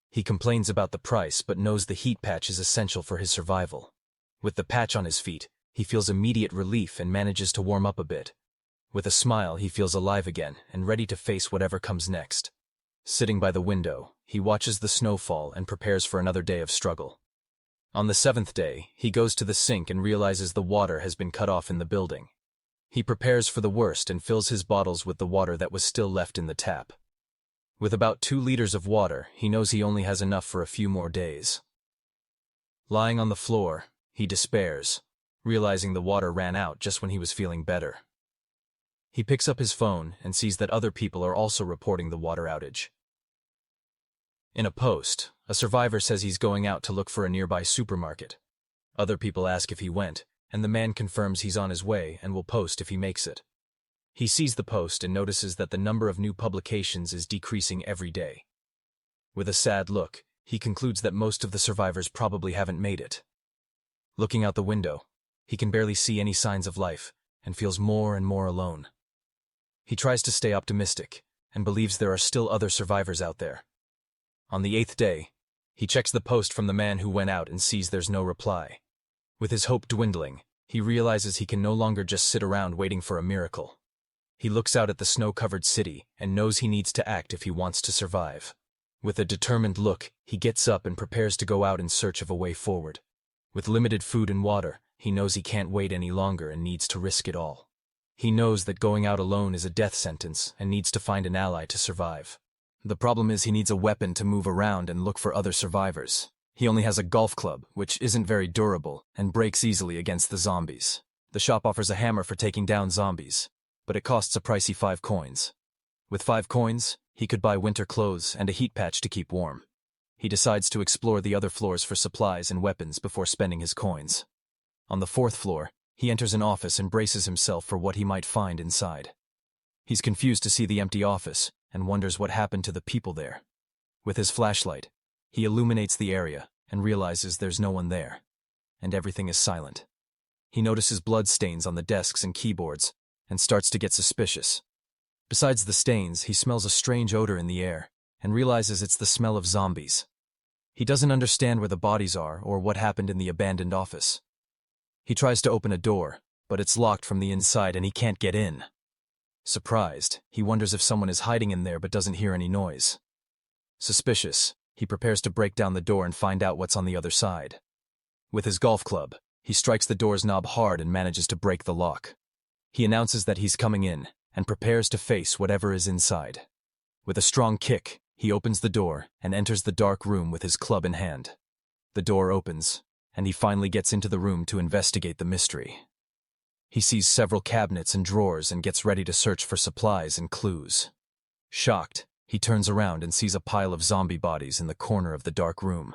He complains about the price but knows the heat patch is essential for his survival. With the patch on his feet, he feels immediate relief and manages to warm up a bit. With a smile, he feels alive again and ready to face whatever comes next. Sitting by the window, he watches the snow fall and prepares for another day of struggle. On the 7th day, he goes to the sink and realizes the water has been cut off in the building. He prepares for the worst and fills his bottles with the water that was still left in the tap. With about 2 liters of water, he knows he only has enough for a few more days. Lying on the floor, he despairs, realizing the water ran out just when he was feeling better. He picks up his phone and sees that other people are also reporting the water outage. In a post, a survivor says he's going out to look for a nearby supermarket. Other people ask if he went, and the man confirms he's on his way and will post if he makes it. He sees the post and notices that the number of new publications is decreasing every day. With a sad look, he concludes that most of the survivors probably haven't made it. Looking out the window, he can barely see any signs of life and feels more and more alone. He tries to stay optimistic and believes there are still other survivors out there. On the 8th day, he checks the post from the man who went out and sees there's no reply. With his hope dwindling, he realizes he can no longer just sit around waiting for a miracle. He looks out at the snow-covered city and knows he needs to act if he wants to survive. With a determined look, he gets up and prepares to go out in search of a way forward. With limited food and water, he knows he can't wait any longer and needs to risk it all. He knows that going out alone is a death sentence and needs to find an ally to survive. The problem is he needs a weapon to move around and look for other survivors. He only has a golf club, which isn't very durable and breaks easily against the zombies. The shop offers a hammer for taking down zombies, but it costs a pricey 5 coins. With 5 coins, he could buy winter clothes and a heat patch to keep warm. He decides to explore the other floors for supplies and weapons before spending his coins. On the 4th floor, he enters an office and braces himself for what he might find inside. He's confused to see the empty office and wonders what happened to the people there. With his flashlight, he illuminates the area and realizes there's no one there, and everything is silent. He notices blood stains on the desks and keyboards and starts to get suspicious. Besides the stains, he smells a strange odor in the air and realizes it's the smell of zombies. He doesn't understand where the bodies are or what happened in the abandoned office. He tries to open a door, but it's locked from the inside and he can't get in. Surprised, he wonders if someone is hiding in there but doesn't hear any noise. Suspicious, he prepares to break down the door and find out what's on the other side. With his golf club, he strikes the door's knob hard and manages to break the lock. He announces that he's coming in and prepares to face whatever is inside. With a strong kick, he opens the door and enters the dark room with his club in hand. The door opens, and he finally gets into the room to investigate the mystery. He sees several cabinets and drawers and gets ready to search for supplies and clues. Shocked, he turns around and sees a pile of zombie bodies in the corner of the dark room.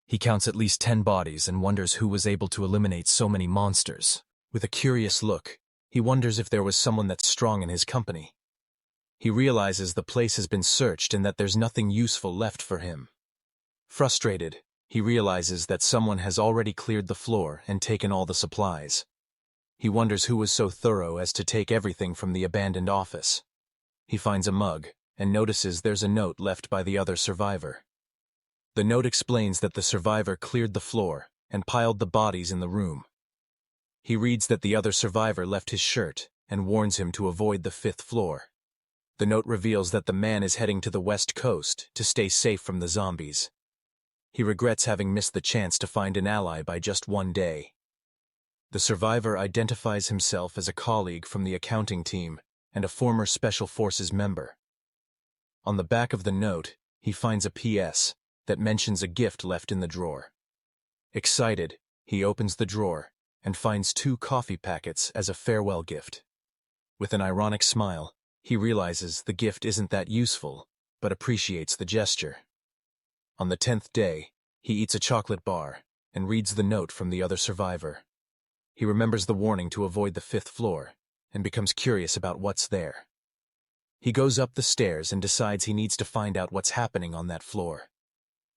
He counts at least 10 bodies and wonders who was able to eliminate so many monsters. With a curious look, he wonders if there was someone that's strong in his company. He realizes the place has been searched and that there's nothing useful left for him. Frustrated, he realizes that someone has already cleared the floor and taken all the supplies. He wonders who was so thorough as to take everything from the abandoned office. He finds a mug and notices there's a note left by the other survivor. The note explains that the survivor cleared the floor and piled the bodies in the room. He reads that the other survivor left his shirt and warns him to avoid the 5th floor. The note reveals that the man is heading to the west coast to stay safe from the zombies. He regrets having missed the chance to find an ally by just 1 day. The survivor identifies himself as a colleague from the accounting team and a former Special Forces member. On the back of the note, he finds a PS that mentions a gift left in the drawer. Excited, he opens the drawer and finds 2 coffee packets as a farewell gift. With an ironic smile, he realizes the gift isn't that useful, but appreciates the gesture. On the 10th day, he eats a chocolate bar and reads the note from the other survivor. He remembers the warning to avoid the 5th floor and becomes curious about what's there. He goes up the stairs and decides he needs to find out what's happening on that floor.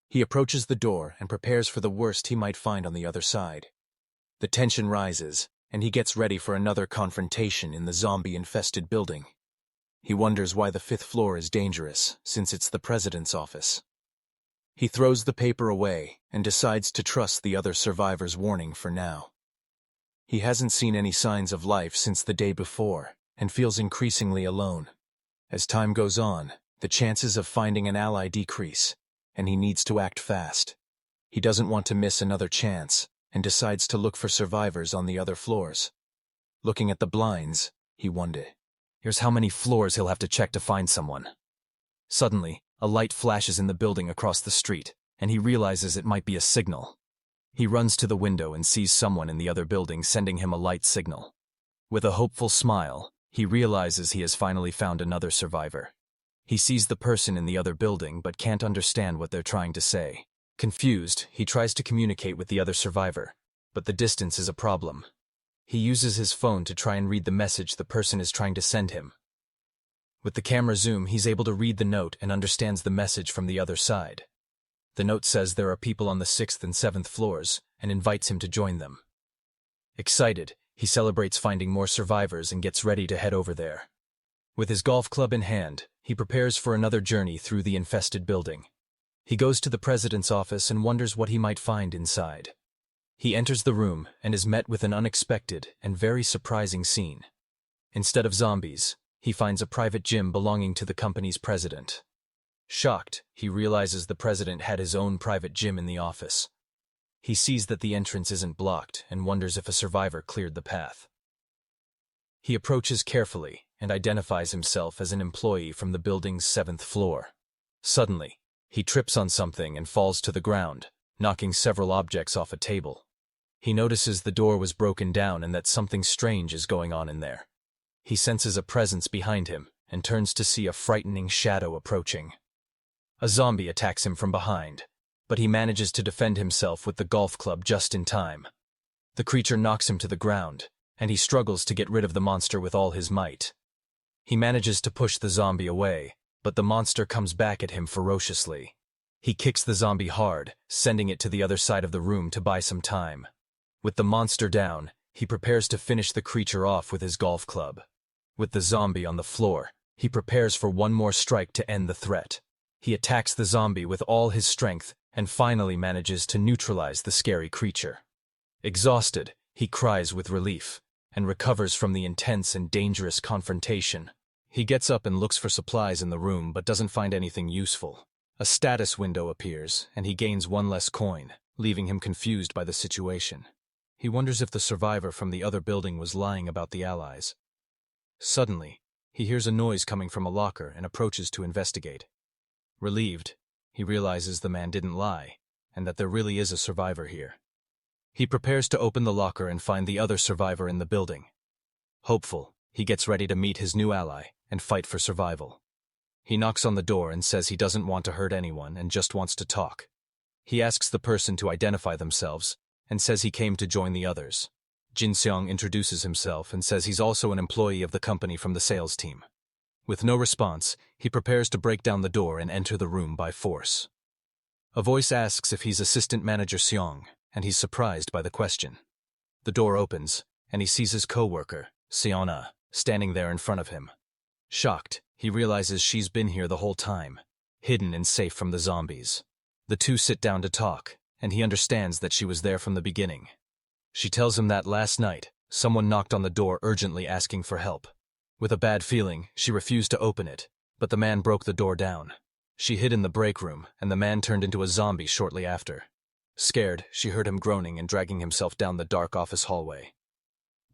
He approaches the door and prepares for the worst he might find on the other side. The tension rises, and he gets ready for another confrontation in the zombie-infested building. He wonders why the 5th floor is dangerous, since it's the president's office. He throws the paper away and decides to trust the other survivor's warning for now. He hasn't seen any signs of life since the day before, and feels increasingly alone. As time goes on, the chances of finding an ally decrease, and he needs to act fast. He doesn't want to miss another chance, and decides to look for survivors on the other floors. Looking at the blinds, he wonders, here's how many floors he'll have to check to find someone. Suddenly, a light flashes in the building across the street, and he realizes it might be a signal. He runs to the window and sees someone in the other building sending him a light signal. With a hopeful smile, he realizes he has finally found another survivor. He sees the person in the other building but can't understand what they're trying to say. Confused, he tries to communicate with the other survivor, but the distance is a problem. He uses his phone to try and read the message the person is trying to send him. With the camera zoom, he's able to read the note and understands the message from the other side. The note says there are people on the 6th and 7th floors and invites him to join them. Excited, he celebrates finding more survivors and gets ready to head over there. With his golf club in hand, he prepares for another journey through the infested building. He goes to the president's office and wonders what he might find inside. He enters the room and is met with an unexpected and very surprising scene. Instead of zombies, he finds a private gym belonging to the company's president. Shocked, he realizes the president had his own private gym in the office. He sees that the entrance isn't blocked and wonders if a survivor cleared the path. He approaches carefully and identifies himself as an employee from the building's 7th floor. Suddenly, he trips on something and falls to the ground, knocking several objects off a table. He notices the door was broken down and that something strange is going on in there. He senses a presence behind him and turns to see a frightening shadow approaching. A zombie attacks him from behind, but he manages to defend himself with the golf club just in time. The creature knocks him to the ground, and he struggles to get rid of the monster with all his might. He manages to push the zombie away, but the monster comes back at him ferociously. He kicks the zombie hard, sending it to the other side of the room to buy some time. With the monster down, he prepares to finish the creature off with his golf club. With the zombie on the floor, he prepares for one more strike to end the threat. He attacks the zombie with all his strength and finally manages to neutralize the scary creature. Exhausted, he cries with relief and recovers from the intense and dangerous confrontation. He gets up and looks for supplies in the room but doesn't find anything useful. A status window appears and he gains one less coin, leaving him confused by the situation. He wonders if the survivor from the other building was lying about the allies. Suddenly, he hears a noise coming from a locker and approaches to investigate. Relieved, he realizes the man didn't lie, and that there really is a survivor here. He prepares to open the locker and find the other survivor in the building. Hopeful, he gets ready to meet his new ally and fight for survival. He knocks on the door and says he doesn't want to hurt anyone and just wants to talk. He asks the person to identify themselves and says he came to join the others. Jin-Seong introduces himself and says he's also an employee of the company from the sales team. With no response, he prepares to break down the door and enter the room by force. A voice asks if he's Assistant Manager Seong, and he's surprised by the question. The door opens, and he sees his co-worker, Seona, standing there in front of him. Shocked, he realizes she's been here the whole time, hidden and safe from the zombies. The two sit down to talk, and he understands that she was there from the beginning. She tells him that last night, someone knocked on the door urgently asking for help. With a bad feeling, she refused to open it, but the man broke the door down. She hid in the break room, and the man turned into a zombie shortly after. Scared, she heard him groaning and dragging himself down the dark office hallway.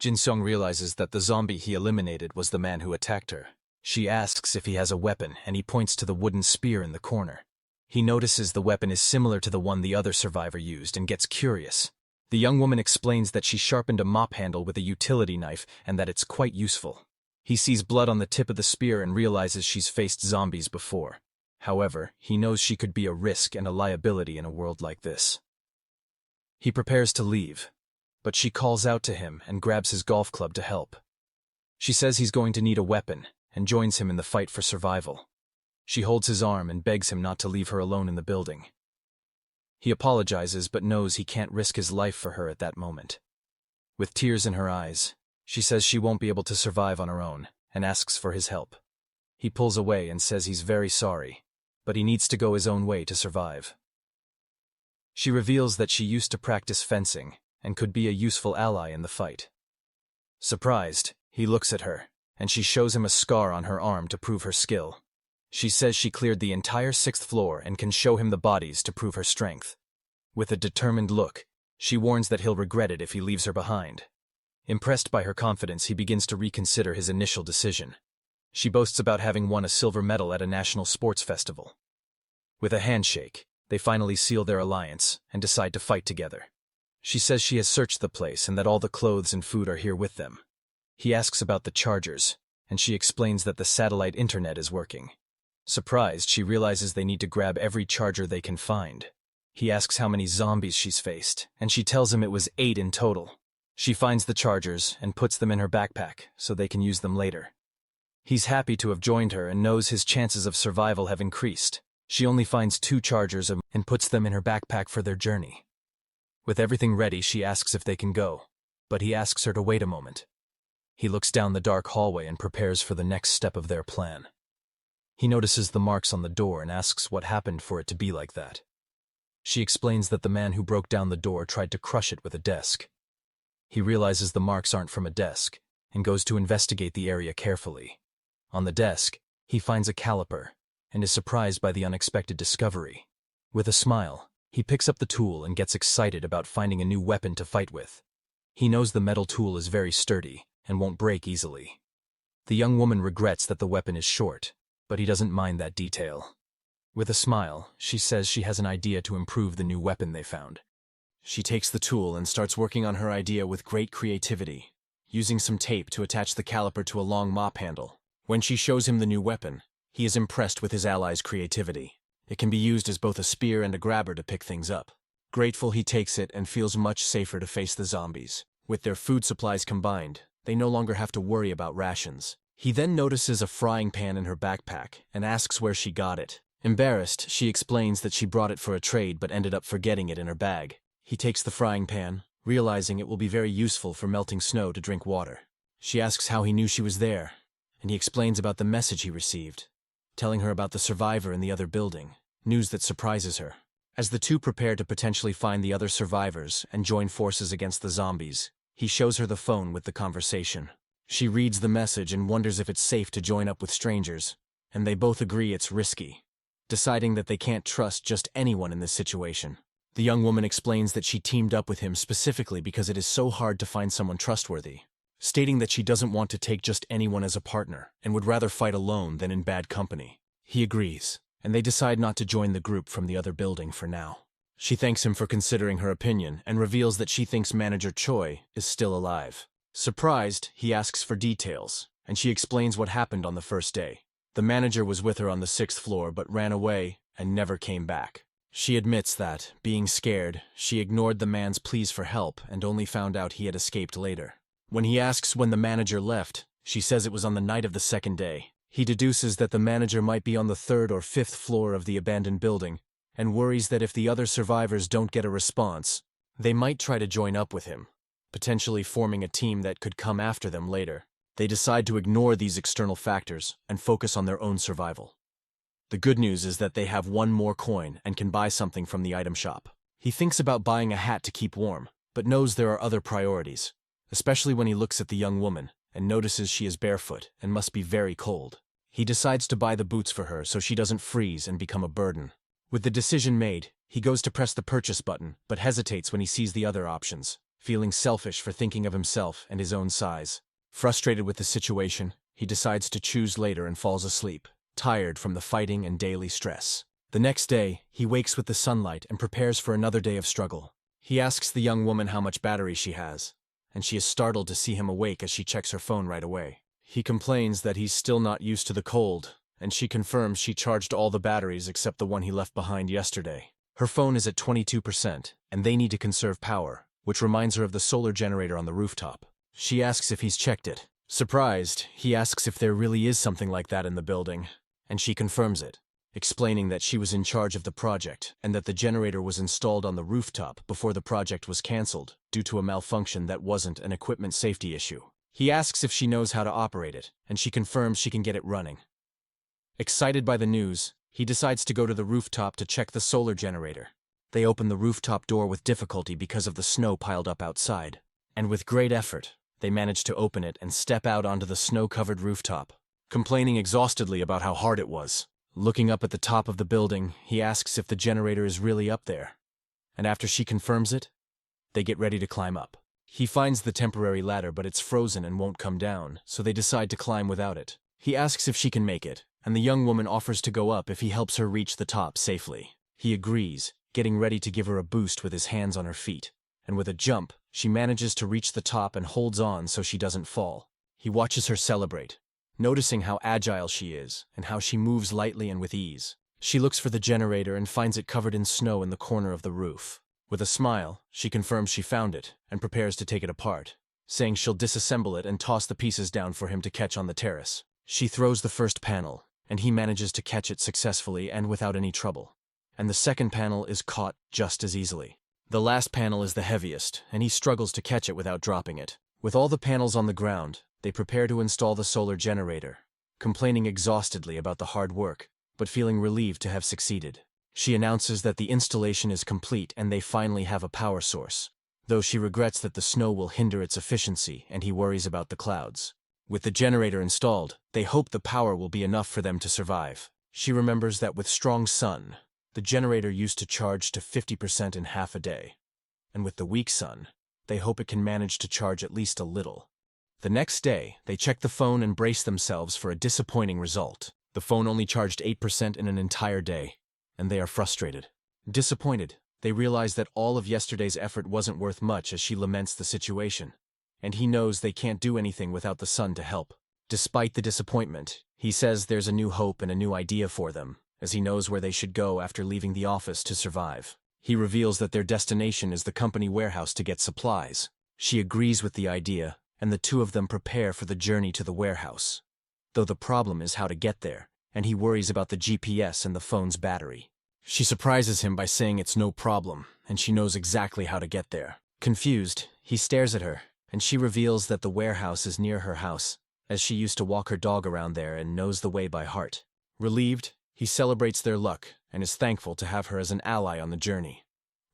Jin-Seong realizes that the zombie he eliminated was the man who attacked her. She asks if he has a weapon, and he points to the wooden spear in the corner. He notices the weapon is similar to the one the other survivor used and gets curious. The young woman explains that she sharpened a mop handle with a utility knife and that it's quite useful. He sees blood on the tip of the spear and realizes she's faced zombies before. However, he knows she could be a risk and a liability in a world like this. He prepares to leave, but she calls out to him and grabs his golf club to help. She says he's going to need a weapon and joins him in the fight for survival. She holds his arm and begs him not to leave her alone in the building. He apologizes but knows he can't risk his life for her at that moment. With tears in her eyes, she says she won't be able to survive on her own and asks for his help. He pulls away and says he's very sorry, but he needs to go his own way to survive. She reveals that she used to practice fencing and could be a useful ally in the fight. Surprised, he looks at her, and she shows him a scar on her arm to prove her skill. She says she cleared the entire 6th floor and can show him the bodies to prove her strength. With a determined look, she warns that he'll regret it if he leaves her behind. Impressed by her confidence, he begins to reconsider his initial decision. She boasts about having won a silver medal at a national sports festival. With a handshake, they finally seal their alliance and decide to fight together. She says she has searched the place and that all the clothes and food are here with them. He asks about the chargers, and she explains that the satellite internet is working. Surprised, she realizes they need to grab every charger they can find. He asks how many zombies she's faced, and she tells him it was 8 in total. She finds the chargers and puts them in her backpack so they can use them later. He's happy to have joined her and knows his chances of survival have increased. She only finds 2 chargers and puts them in her backpack for their journey. With everything ready, she asks if they can go, but he asks her to wait a moment. He looks down the dark hallway and prepares for the next step of their plan. He notices the marks on the door and asks what happened for it to be like that. She explains that the man who broke down the door tried to crush it with a desk. He realizes the marks aren't from a desk and goes to investigate the area carefully. On the desk, he finds a caliper and is surprised by the unexpected discovery. With a smile, he picks up the tool and gets excited about finding a new weapon to fight with. He knows the metal tool is very sturdy and won't break easily. The young woman regrets that the weapon is short, but he doesn't mind that detail. With a smile, she says she has an idea to improve the new weapon they found. She takes the tool and starts working on her idea with great creativity, using some tape to attach the caliper to a long mop handle. When she shows him the new weapon, he is impressed with his ally's creativity. It can be used as both a spear and a grabber to pick things up. Grateful, he takes it and feels much safer to face the zombies. With their food supplies combined, they no longer have to worry about rations. He then notices a frying pan in her backpack and asks where she got it. Embarrassed, she explains that she brought it for a trade but ended up forgetting it in her bag. He takes the frying pan, realizing it will be very useful for melting snow to drink water. She asks how he knew she was there, and he explains about the message he received, telling her about the survivor in the other building, news that surprises her. As the two prepare to potentially find the other survivors and join forces against the zombies, he shows her the phone with the conversation. She reads the message and wonders if it's safe to join up with strangers, and they both agree it's risky, deciding that they can't trust just anyone in this situation. The young woman explains that she teamed up with him specifically because it is so hard to find someone trustworthy, stating that she doesn't want to take just anyone as a partner and would rather fight alone than in bad company. He agrees, and they decide not to join the group from the other building for now. She thanks him for considering her opinion and reveals that she thinks Manager Choi is still alive. Surprised, he asks for details, and she explains what happened on the first day. The manager was with her on the 6th floor but ran away and never came back. She admits that, being scared, she ignored the man's pleas for help and only found out he had escaped later. When he asks when the manager left, she says it was on the night of the 2nd day. He deduces that the manager might be on the 3rd or 5th floor of the abandoned building, and worries that if the other survivors don't get a response, they might try to join up with him, potentially forming a team that could come after them later. They decide to ignore these external factors and focus on their own survival. The good news is that they have one more coin and can buy something from the item shop. He thinks about buying a hat to keep warm, but knows there are other priorities, especially when he looks at the young woman and notices she is barefoot and must be very cold. He decides to buy the boots for her so she doesn't freeze and become a burden. With the decision made, he goes to press the purchase button, but hesitates when he sees the other options, feeling selfish for thinking of himself and his own size. Frustrated with the situation, he decides to choose later and falls asleep, tired from the fighting and daily stress. The next day, he wakes with the sunlight and prepares for another day of struggle. He asks the young woman how much battery she has, and she is startled to see him awake as she checks her phone right away. He complains that he's still not used to the cold, and she confirms she charged all the batteries except the one he left behind yesterday. Her phone is at 22%, and they need to conserve power, which reminds her of the solar generator on the rooftop. She asks if he's checked it. Surprised, he asks if there really is something like that in the building, and she confirms it, explaining that she was in charge of the project and that the generator was installed on the rooftop before the project was cancelled due to a malfunction that wasn't an equipment safety issue. He asks if she knows how to operate it, and she confirms she can get it running. Excited by the news, he decides to go to the rooftop to check the solar generator. They open the rooftop door with difficulty because of the snow piled up outside, and with great effort, they manage to open it and step out onto the snow-covered rooftop, complaining exhaustedly about how hard it was. Looking up at the top of the building, he asks if the generator is really up there, and after she confirms it, they get ready to climb up. He finds the temporary ladder, but it's frozen and won't come down, so they decide to climb without it. He asks if she can make it, and the young woman offers to go up if he helps her reach the top safely. He agrees, getting ready to give her a boost with his hands on her feet. And with a jump, she manages to reach the top and holds on so she doesn't fall. He watches her celebrate, noticing how agile she is and how she moves lightly and with ease. She looks for the generator and finds it covered in snow in the corner of the roof. With a smile, she confirms she found it and prepares to take it apart, saying she'll disassemble it and toss the pieces down for him to catch on the terrace. She throws the first panel, and he manages to catch it successfully and without any trouble. And the second panel is caught just as easily. The last panel is the heaviest, and he struggles to catch it without dropping it. With all the panels on the ground, they prepare to install the solar generator, complaining exhaustedly about the hard work, but feeling relieved to have succeeded. She announces that the installation is complete and they finally have a power source, though she regrets that the snow will hinder its efficiency and he worries about the clouds. With the generator installed, they hope the power will be enough for them to survive. She remembers that with strong sun, the generator used to charge to 50% in half a day, and with the weak sun, they hope it can manage to charge at least a little. The next day, they check the phone and brace themselves for a disappointing result. The phone only charged 8% in an entire day, and they are frustrated. Disappointed, they realize that all of yesterday's effort wasn't worth much as she laments the situation, and he knows they can't do anything without the sun to help. Despite the disappointment, he says there's a new hope and a new idea for them, as he knows where they should go after leaving the office to survive. He reveals that their destination is the company warehouse to get supplies. She agrees with the idea, and the two of them prepare for the journey to the warehouse. Though the problem is how to get there, and he worries about the GPS and the phone's battery. She surprises him by saying it's no problem, and she knows exactly how to get there. Confused, he stares at her, and she reveals that the warehouse is near her house, as she used to walk her dog around there and knows the way by heart. Relieved, he celebrates their luck and is thankful to have her as an ally on the journey,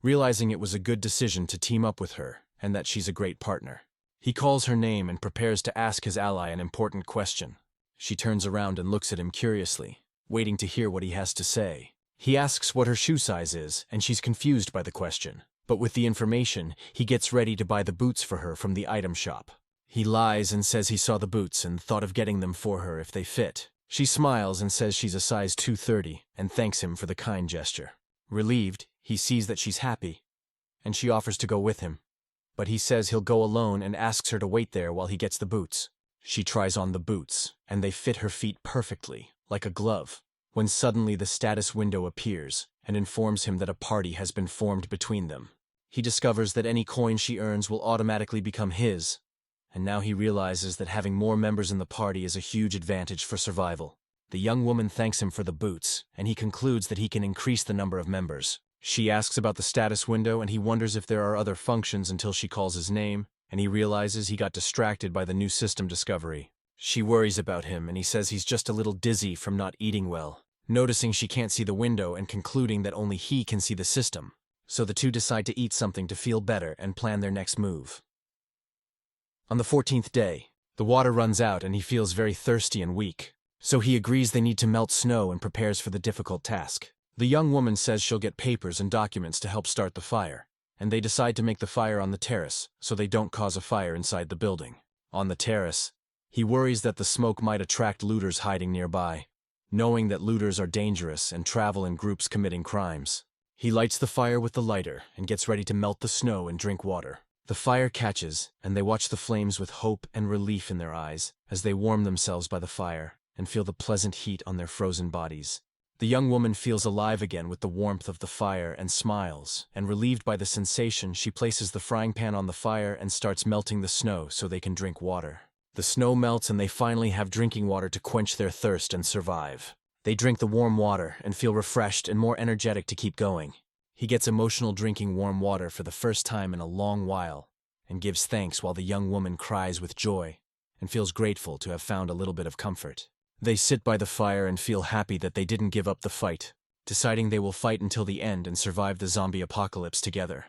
realizing it was a good decision to team up with her and that she's a great partner. He calls her name and prepares to ask his ally an important question. She turns around and looks at him curiously, waiting to hear what he has to say. He asks what her shoe size is, and she's confused by the question. But with the information, he gets ready to buy the boots for her from the item shop. He lies and says he saw the boots and thought of getting them for her if they fit. She smiles and says she's a size 230 and thanks him for the kind gesture. Relieved, he sees that she's happy, and she offers to go with him. But he says he'll go alone and asks her to wait there while he gets the boots. She tries on the boots, and they fit her feet perfectly, like a glove, when suddenly the status window appears and informs him that a party has been formed between them. He discovers that any coin she earns will automatically become his, and now he realizes that having more members in the party is a huge advantage for survival. The young woman thanks him for the boots, and he concludes that he can increase the number of members. She asks about the status window, and he wonders if there are other functions until she calls his name, and he realizes he got distracted by the new system discovery. She worries about him, and he says he's just a little dizzy from not eating well, noticing she can't see the window and concluding that only he can see the system. So the two decide to eat something to feel better and plan their next move. On the 14th day, the water runs out and he feels very thirsty and weak, so he agrees they need to melt snow and prepares for the difficult task. The young woman says she'll get papers and documents to help start the fire, and they decide to make the fire on the terrace so they don't cause a fire inside the building. On the terrace, he worries that the smoke might attract looters hiding nearby, knowing that looters are dangerous and travel in groups committing crimes. He lights the fire with the lighter and gets ready to melt the snow and drink water. The fire catches, and they watch the flames with hope and relief in their eyes as they warm themselves by the fire and feel the pleasant heat on their frozen bodies. The young woman feels alive again with the warmth of the fire and smiles, and relieved by the sensation, she places the frying pan on the fire and starts melting the snow so they can drink water. The snow melts and they finally have drinking water to quench their thirst and survive. They drink the warm water and feel refreshed and more energetic to keep going. He gets emotional drinking warm water for the first time in a long while and gives thanks while the young woman cries with joy and feels grateful to have found a little bit of comfort. They sit by the fire and feel happy that they didn't give up the fight, deciding they will fight until the end and survive the zombie apocalypse together.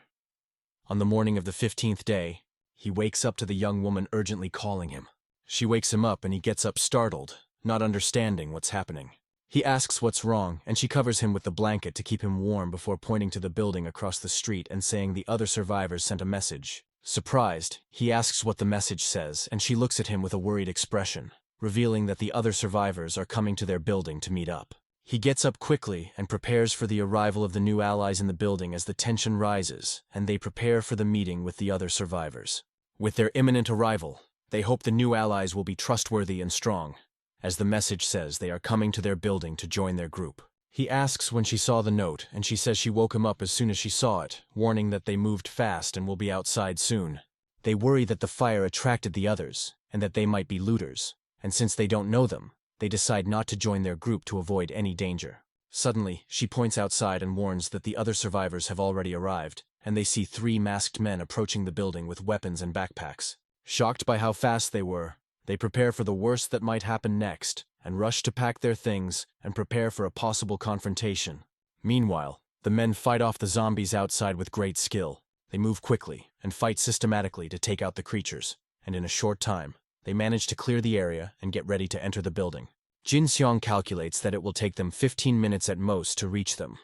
On the morning of the 15th day, he wakes up to the young woman urgently calling him. She wakes him up and he gets up startled, not understanding what's happening. He asks what's wrong, and she covers him with the blanket to keep him warm before pointing to the building across the street and saying the other survivors sent a message. Surprised, he asks what the message says, and she looks at him with a worried expression. revealing that the other survivors are coming to their building to meet up. He gets up quickly and prepares for the arrival of the new allies in the building as the tension rises, and they prepare for the meeting with the other survivors. With their imminent arrival, they hope the new allies will be trustworthy and strong. As the message says, they are coming to their building to join their group. He asks when she saw the note, and she says she woke him up as soon as she saw it, warning that they moved fast and will be outside soon. They worry that the fire attracted the others, and that they might be looters, and since they don't know them, they decide not to join their group to avoid any danger. Suddenly, she points outside and warns that the other survivors have already arrived, and they see 3 masked men approaching the building with weapons and backpacks. Shocked by how fast they were, they prepare for the worst that might happen next, and rush to pack their things and prepare for a possible confrontation. Meanwhile, the men fight off the zombies outside with great skill. They move quickly and fight systematically to take out the creatures, and in a short time, they manage to clear the area and get ready to enter the building. Jin-Seong calculates that it will take them 15 minutes at most to reach them.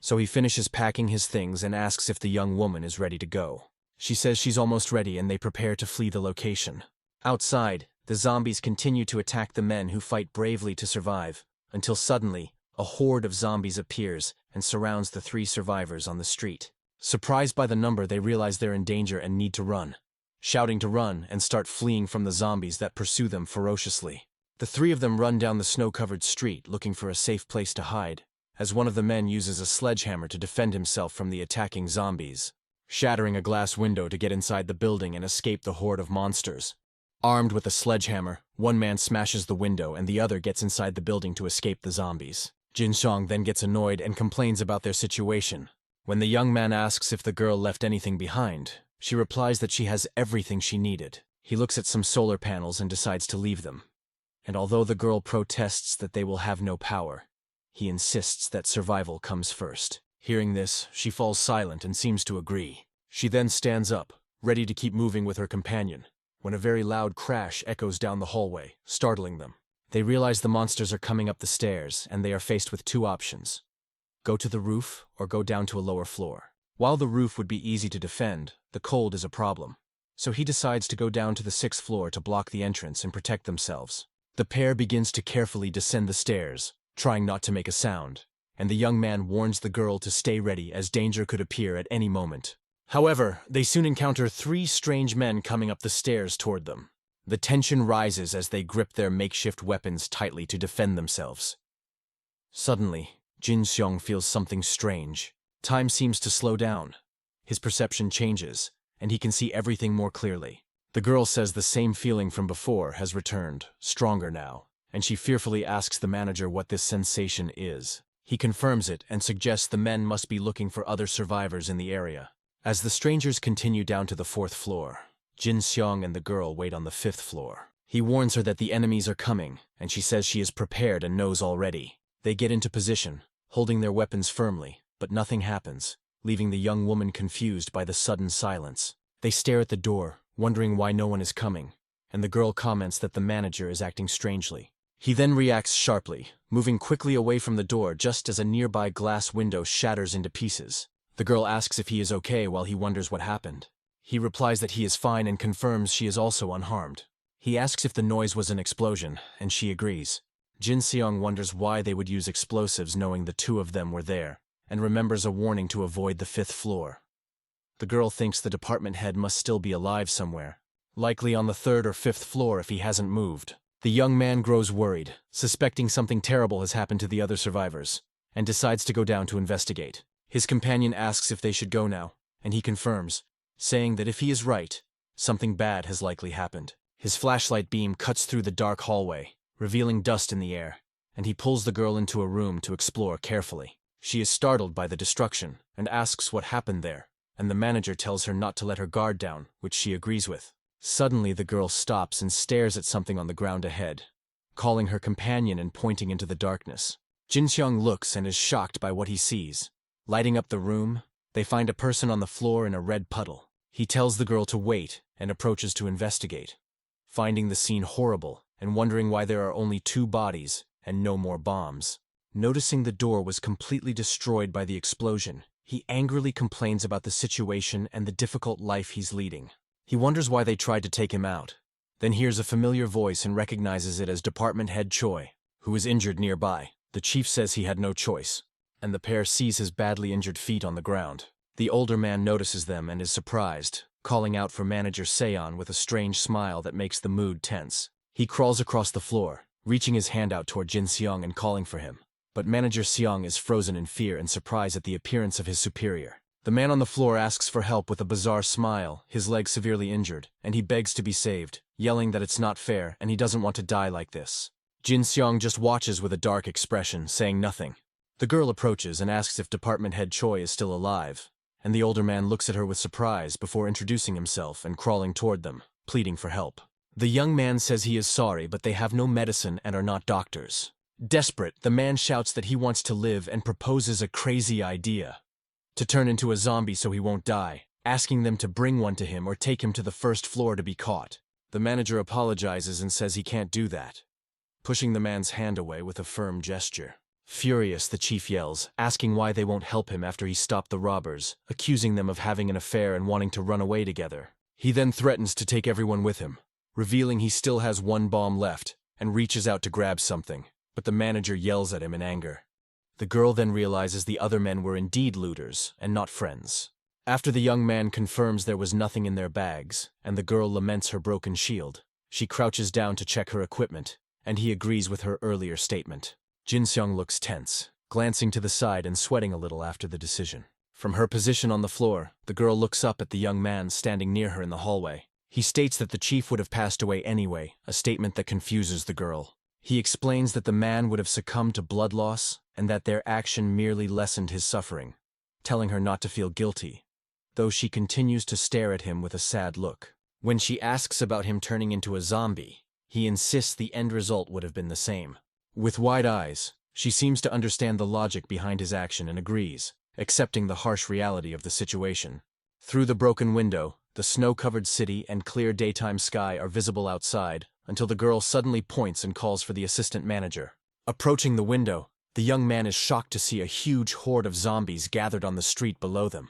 So he finishes packing his things and asks if the young woman is ready to go. She says she's almost ready and they prepare to flee the location. Outside, the zombies continue to attack the men who fight bravely to survive, until suddenly, a horde of zombies appears and surrounds the 3 survivors on the street. Surprised by the number, they realize they're in danger and need to run. Shouting to run and start fleeing from the zombies that pursue them ferociously. The 3 of them run down the snow-covered street looking for a safe place to hide, as one of the men uses a sledgehammer to defend himself from the attacking zombies, shattering a glass window to get inside the building and escape the horde of monsters. Armed with a sledgehammer, one man smashes the window and the other gets inside the building to escape the zombies. Jin-Seong then gets annoyed and complains about their situation. When the young man asks if the girl left anything behind, she replies that she has everything she needed. He looks at some solar panels and decides to leave them. And although the girl protests that they will have no power, he insists that survival comes first. Hearing this, she falls silent and seems to agree. She then stands up, ready to keep moving with her companion, when a very loud crash echoes down the hallway, startling them. They realize the monsters are coming up the stairs, and they are faced with 2 options. Go to the roof or go down to a lower floor. While the roof would be easy to defend, the cold is a problem. So he decides to go down to the 6th floor to block the entrance and protect themselves. The pair begins to carefully descend the stairs, trying not to make a sound, and the young man warns the girl to stay ready as danger could appear at any moment. However, they soon encounter 3 strange men coming up the stairs toward them. The tension rises as they grip their makeshift weapons tightly to defend themselves. Suddenly, Jin-Seong feels something strange. Time seems to slow down. His perception changes, and he can see everything more clearly. The girl says the same feeling from before has returned, stronger now, and she fearfully asks the manager what this sensation is. He confirms it and suggests the men must be looking for other survivors in the area. As the strangers continue down to the 4th floor, Jin-Seong and the girl wait on the 5th floor. He warns her that the enemies are coming, and she says she is prepared and knows already. They get into position, holding their weapons firmly, but nothing happens, leaving the young woman confused by the sudden silence. They stare at the door, wondering why no one is coming, and the girl comments that the manager is acting strangely. He then reacts sharply, moving quickly away from the door just as a nearby glass window shatters into pieces. The girl asks if he is okay while he wonders what happened. He replies that he is fine and confirms she is also unharmed. He asks if the noise was an explosion, and she agrees. Jin-Seong wonders why they would use explosives knowing the 2 of them were there, and remembers a warning to avoid the 5th floor. The girl thinks the department head must still be alive somewhere, likely on the 3rd or 5th floor if he hasn't moved. The young man grows worried, suspecting something terrible has happened to the other survivors, and decides to go down to investigate. His companion asks if they should go now, and he confirms, saying that if he is right, something bad has likely happened. His flashlight beam cuts through the dark hallway, revealing dust in the air, and he pulls the girl into a room to explore carefully. She is startled by the destruction and asks what happened there, and the manager tells her not to let her guard down, which she agrees with. Suddenly the girl stops and stares at something on the ground ahead, calling her companion and pointing into the darkness. Jin-Seong looks and is shocked by what he sees. Lighting up the room, they find a person on the floor in a red puddle. He tells the girl to wait and approaches to investigate. Finding the scene horrible and wondering why there are only 2 bodies and no more bombs. Noticing the door was completely destroyed by the explosion, he angrily complains about the situation and the difficult life he's leading. He wonders why they tried to take him out. then hears a familiar voice and recognizes it as Department Head Choi, who is injured nearby. The chief says he had no choice, and the pair sees his badly injured feet on the ground. The older man notices them and is surprised, calling out for Manager Seon with a strange smile that makes the mood tense. He crawls across the floor, reaching his hand out toward Jin-Seong and calling for him. But Manager Seong is frozen in fear and surprise at the appearance of his superior. The man on the floor asks for help with a bizarre smile, his leg severely injured, and he begs to be saved, yelling that it's not fair and he doesn't want to die like this. Jin-Seong just watches with a dark expression, saying nothing. The girl approaches and asks if Department Head Choi is still alive, and the older man looks at her with surprise before introducing himself and crawling toward them, pleading for help. The young man says he is sorry, but they have no medicine and are not doctors. Desperate, the man shouts that he wants to live and proposes a crazy idea: to turn into a zombie so he won't die, asking them to bring one to him or take him to the first floor to be caught. The manager apologizes and says he can't do that, pushing the man's hand away with a firm gesture. Furious, the chief yells, asking why they won't help him after he stopped the robbers, accusing them of having an affair and wanting to run away together. He then threatens to take everyone with him, revealing he still has one bomb left, and reaches out to grab something, but the manager yells at him in anger. The girl then realizes the other men were indeed looters and not friends. After the young man confirms there was nothing in their bags, and the girl laments her broken shield, she crouches down to check her equipment, and he agrees with her earlier statement. Jin-Seong looks tense, glancing to the side and sweating a little after the decision. From her position on the floor, the girl looks up at the young man standing near her in the hallway. He states that the chief would have passed away anyway, a statement that confuses the girl. He explains that the man would have succumbed to blood loss and that their action merely lessened his suffering, telling her not to feel guilty, though she continues to stare at him with a sad look. When she asks about him turning into a zombie, he insists the end result would have been the same. With wide eyes, she seems to understand the logic behind his action and agrees, accepting the harsh reality of the situation. Through the broken window, the snow-covered city and clear daytime sky are visible outside, until the girl suddenly points and calls for the assistant manager. Approaching the window, the young man is shocked to see a huge horde of zombies gathered on the street below them.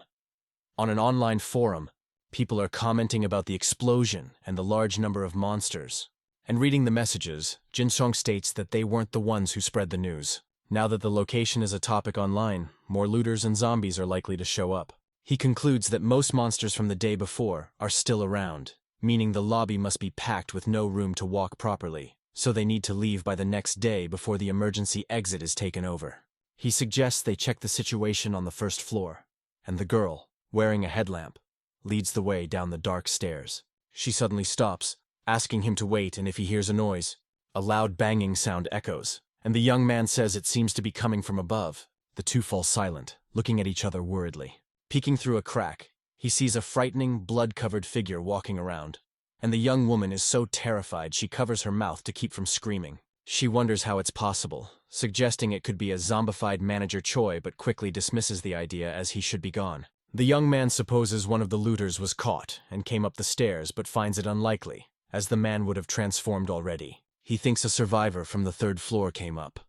On an online forum, people are commenting about the explosion and the large number of monsters. And reading the messages, Jin-Seong states that they weren't the ones who spread the news. Now that the location is a topic online, more looters and zombies are likely to show up. He concludes that most monsters from the day before are still around, meaning the lobby must be packed with no room to walk properly, so they need to leave by the next day before the emergency exit is taken over. He suggests they check the situation on the first floor, and the girl, wearing a headlamp, leads the way down the dark stairs. She suddenly stops, asking him to wait, and if he hears a noise, a loud banging sound echoes, and the young man says it seems to be coming from above. The two fall silent, looking at each other worriedly. Peeking through a crack, he sees a frightening, blood-covered figure walking around, and the young woman is so terrified she covers her mouth to keep from screaming. She wonders how it's possible, suggesting it could be a zombified Manager Choi, but quickly dismisses the idea as he should be gone. The young man supposes one of the looters was caught and came up the stairs, but finds it unlikely, as the man would have transformed already. He thinks a survivor from the third floor came up.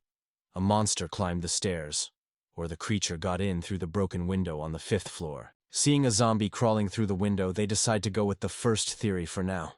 A monster climbed the stairs, or the creature got in through the broken window on the fifth floor. Seeing a zombie crawling through the window, they decide to go with the first theory for now.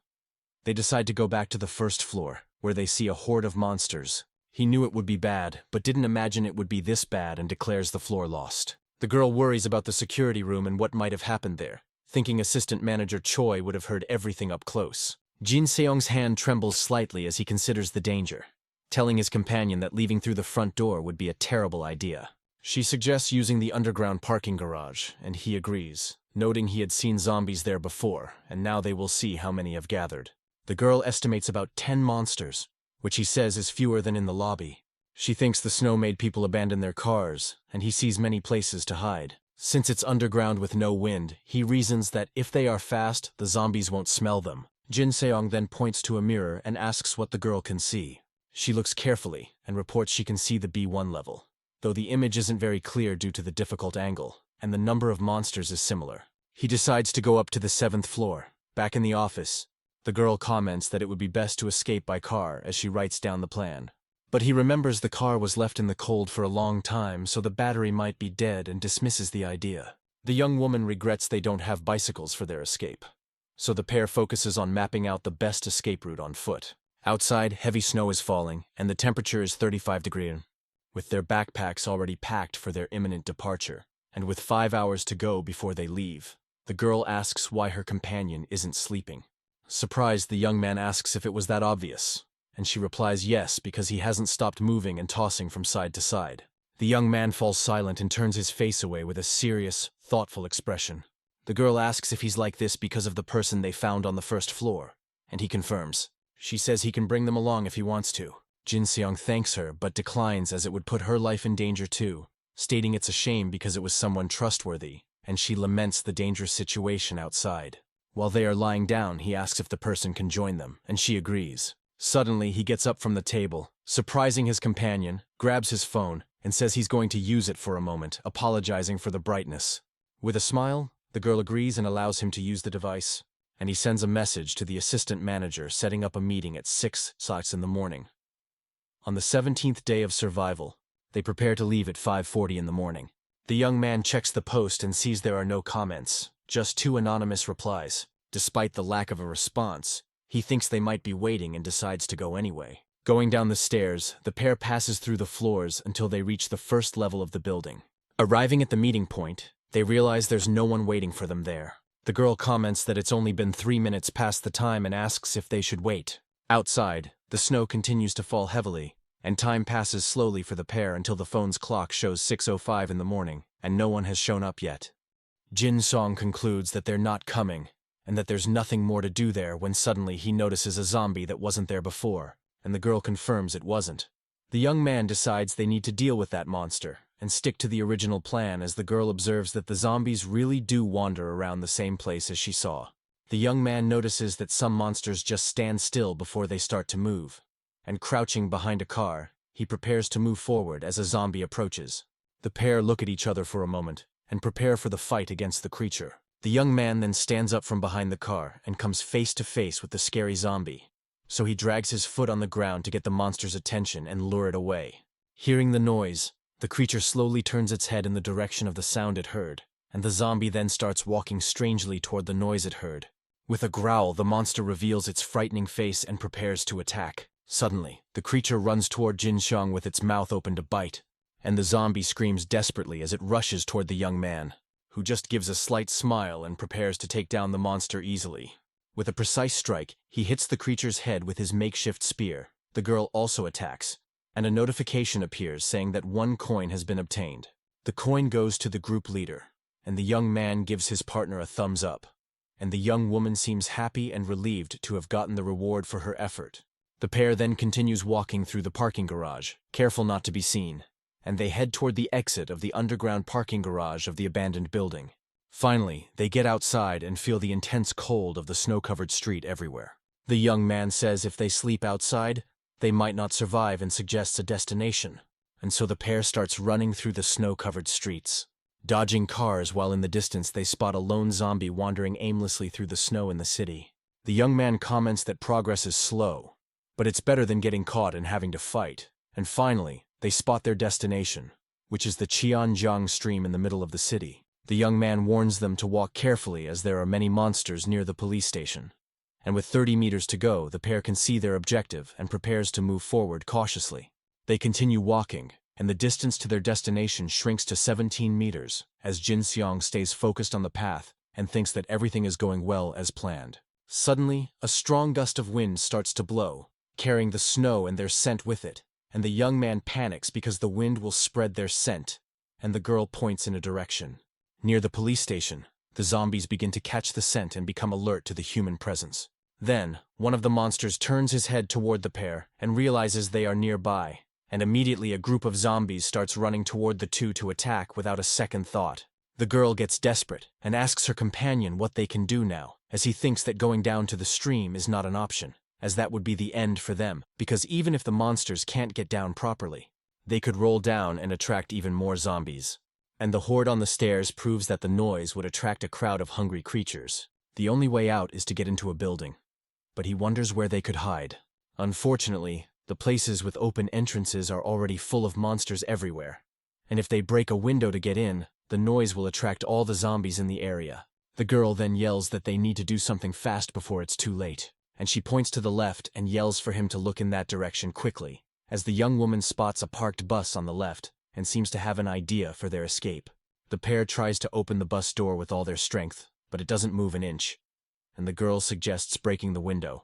They decide to go back to the first floor, where they see a horde of monsters. He knew it would be bad, but didn't imagine it would be this bad, and declares the floor lost. The girl worries about the security room and what might have happened there, thinking Assistant Manager Choi would have heard everything up close. Jin-Seong's hand trembles slightly as he considers the danger, telling his companion that leaving through the front door would be a terrible idea. She suggests using the underground parking garage, and he agrees, noting he had seen zombies there before, and now they will see how many have gathered. The girl estimates about 10 monsters, which he says is fewer than in the lobby. She thinks the snow made people abandon their cars, and he sees many places to hide. Since it's underground with no wind, he reasons that if they are fast, the zombies won't smell them. Jin-Seong then points to a mirror and asks what the girl can see. She looks carefully and reports she can see the B1 level, though the image isn't very clear due to the difficult angle, and the number of monsters is similar. He decides to go up to the 7th floor. Back in the office, the girl comments that it would be best to escape by car as she writes down the plan. But he remembers the car was left in the cold for a long time, so the battery might be dead, and dismisses the idea. The young woman regrets they don't have bicycles for their escape, so the pair focuses on mapping out the best escape route on foot. Outside, heavy snow is falling, and the temperature is 35 degrees. With their backpacks already packed for their imminent departure, and with 5 hours to go before they leave, the girl asks why her companion isn't sleeping. Surprised, the young man asks if it was that obvious, and she replies yes, because he hasn't stopped moving and tossing from side to side. The young man falls silent and turns his face away with a serious, thoughtful expression. The girl asks if he's like this because of the person they found on the first floor, and he confirms. She says he can bring them along if he wants to. Jin-Seong thanks her but declines as it would put her life in danger too, stating it's a shame because it was someone trustworthy, and she laments the dangerous situation outside. While they are lying down, he asks if the person can join them, and she agrees. Suddenly, he gets up from the table, surprising his companion, grabs his phone, and says he's going to use it for a moment, apologizing for the brightness. With a smile, the girl agrees and allows him to use the device, and he sends a message to the assistant manager setting up a meeting at 6 in the morning. On the 17th day of survival, they prepare to leave at 5:40 in the morning. The young man checks the post and sees there are no comments, just 2 anonymous replies. Despite the lack of a response, he thinks they might be waiting and decides to go anyway. Going down the stairs, the pair passes through the floors until they reach the first level of the building. Arriving at the meeting point, they realize there's no one waiting for them there. The girl comments that it's only been 3 minutes past the time and asks if they should wait. Outside, the snow continues to fall heavily, and time passes slowly for the pair until the phone's clock shows 6:05 in the morning, and no one has shown up yet. Jin-Seong concludes that they're not coming, and that there's nothing more to do there when suddenly he notices a zombie that wasn't there before, and the girl confirms it wasn't. The young man decides they need to deal with that monster, and stick to the original plan as the girl observes that the zombies really do wander around the same place as she saw. The young man notices that some monsters just stand still before they start to move, and crouching behind a car, he prepares to move forward as a zombie approaches. The pair look at each other for a moment, and prepare for the fight against the creature. The young man then stands up from behind the car and comes face to face with the scary zombie, so he drags his foot on the ground to get the monster's attention and lure it away. Hearing the noise, the creature slowly turns its head in the direction of the sound it heard, and the zombie then starts walking strangely toward the noise it heard. With a growl, the monster reveals its frightening face and prepares to attack. Suddenly, the creature runs toward Jin-Seong with its mouth open to bite, and the zombie screams desperately as it rushes toward the young man, who just gives a slight smile and prepares to take down the monster easily. With a precise strike, he hits the creature's head with his makeshift spear. The girl also attacks, and a notification appears saying that 1 coin has been obtained. The coin goes to the group leader, and the young man gives his partner a thumbs up, and the young woman seems happy and relieved to have gotten the reward for her effort. The pair then continues walking through the parking garage, careful not to be seen, and they head toward the exit of the underground parking garage of the abandoned building. Finally, they get outside and feel the intense cold of the snow-covered street everywhere. The young man says if they sleep outside, they might not survive and suggests a destination, and so the pair starts running through the snow-covered streets, dodging cars while in the distance they spot a lone zombie wandering aimlessly through the snow in the city. The young man comments that progress is slow, but it's better than getting caught and having to fight. And finally, they spot their destination, which is the Cheonjiang stream in the middle of the city. The young man warns them to walk carefully as there are many monsters near the police station. And with 30 meters to go, the pair can see their objective and prepares to move forward cautiously. They continue walking, and the distance to their destination shrinks to 17 meters, as Jin-Seong stays focused on the path and thinks that everything is going well as planned. Suddenly, a strong gust of wind starts to blow, carrying the snow and their scent with it, and the young man panics because the wind will spread their scent, and the girl points in a direction. Near the police station, the zombies begin to catch the scent and become alert to the human presence. Then, one of the monsters turns his head toward the pair and realizes they are nearby, and immediately a group of zombies starts running toward the two to attack without a second thought. The girl gets desperate and asks her companion what they can do now, as he thinks that going down to the stream is not an option, as that would be the end for them, because even if the monsters can't get down properly, they could roll down and attract even more zombies. And the horde on the stairs proves that the noise would attract a crowd of hungry creatures. The only way out is to get into a building, but he wonders where they could hide. Unfortunately, the places with open entrances are already full of monsters everywhere, and if they break a window to get in, the noise will attract all the zombies in the area. The girl then yells that they need to do something fast before it's too late, and she points to the left and yells for him to look in that direction quickly, as the young woman spots a parked bus on the left and seems to have an idea for their escape. The pair tries to open the bus door with all their strength, but it doesn't move an inch, and the girl suggests breaking the window.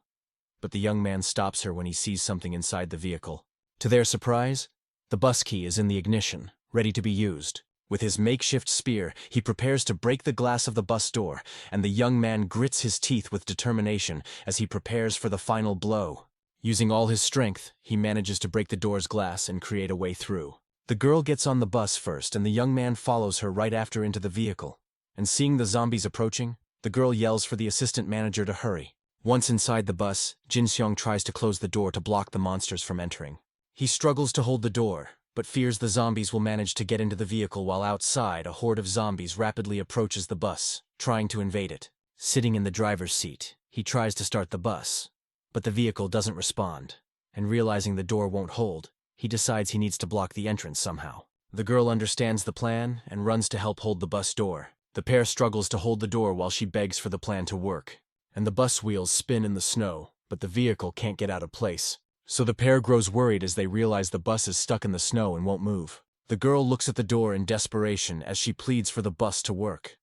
But the young man stops her when he sees something inside the vehicle. To their surprise, the bus key is in the ignition, ready to be used. With his makeshift spear, he prepares to break the glass of the bus door, and the young man grits his teeth with determination as he prepares for the final blow. Using all his strength, he manages to break the door's glass and create a way through. The girl gets on the bus first, and the young man follows her right after into the vehicle. And seeing the zombies approaching, the girl yells for the assistant manager to hurry. Once inside the bus, Jin-Seong tries to close the door to block the monsters from entering. He struggles to hold the door, but fears the zombies will manage to get into the vehicle while outside a horde of zombies rapidly approaches the bus, trying to invade it. Sitting in the driver's seat, he tries to start the bus, but the vehicle doesn't respond, and realizing the door won't hold, he decides he needs to block the entrance somehow. The girl understands the plan and runs to help hold the bus door. The pair struggles to hold the door while she begs for the plan to work, and the bus wheels spin in the snow, but the vehicle can't get out of place. So the pair grows worried as they realize the bus is stuck in the snow and won't move. The girl looks at the door in desperation as she pleads for the bus to work.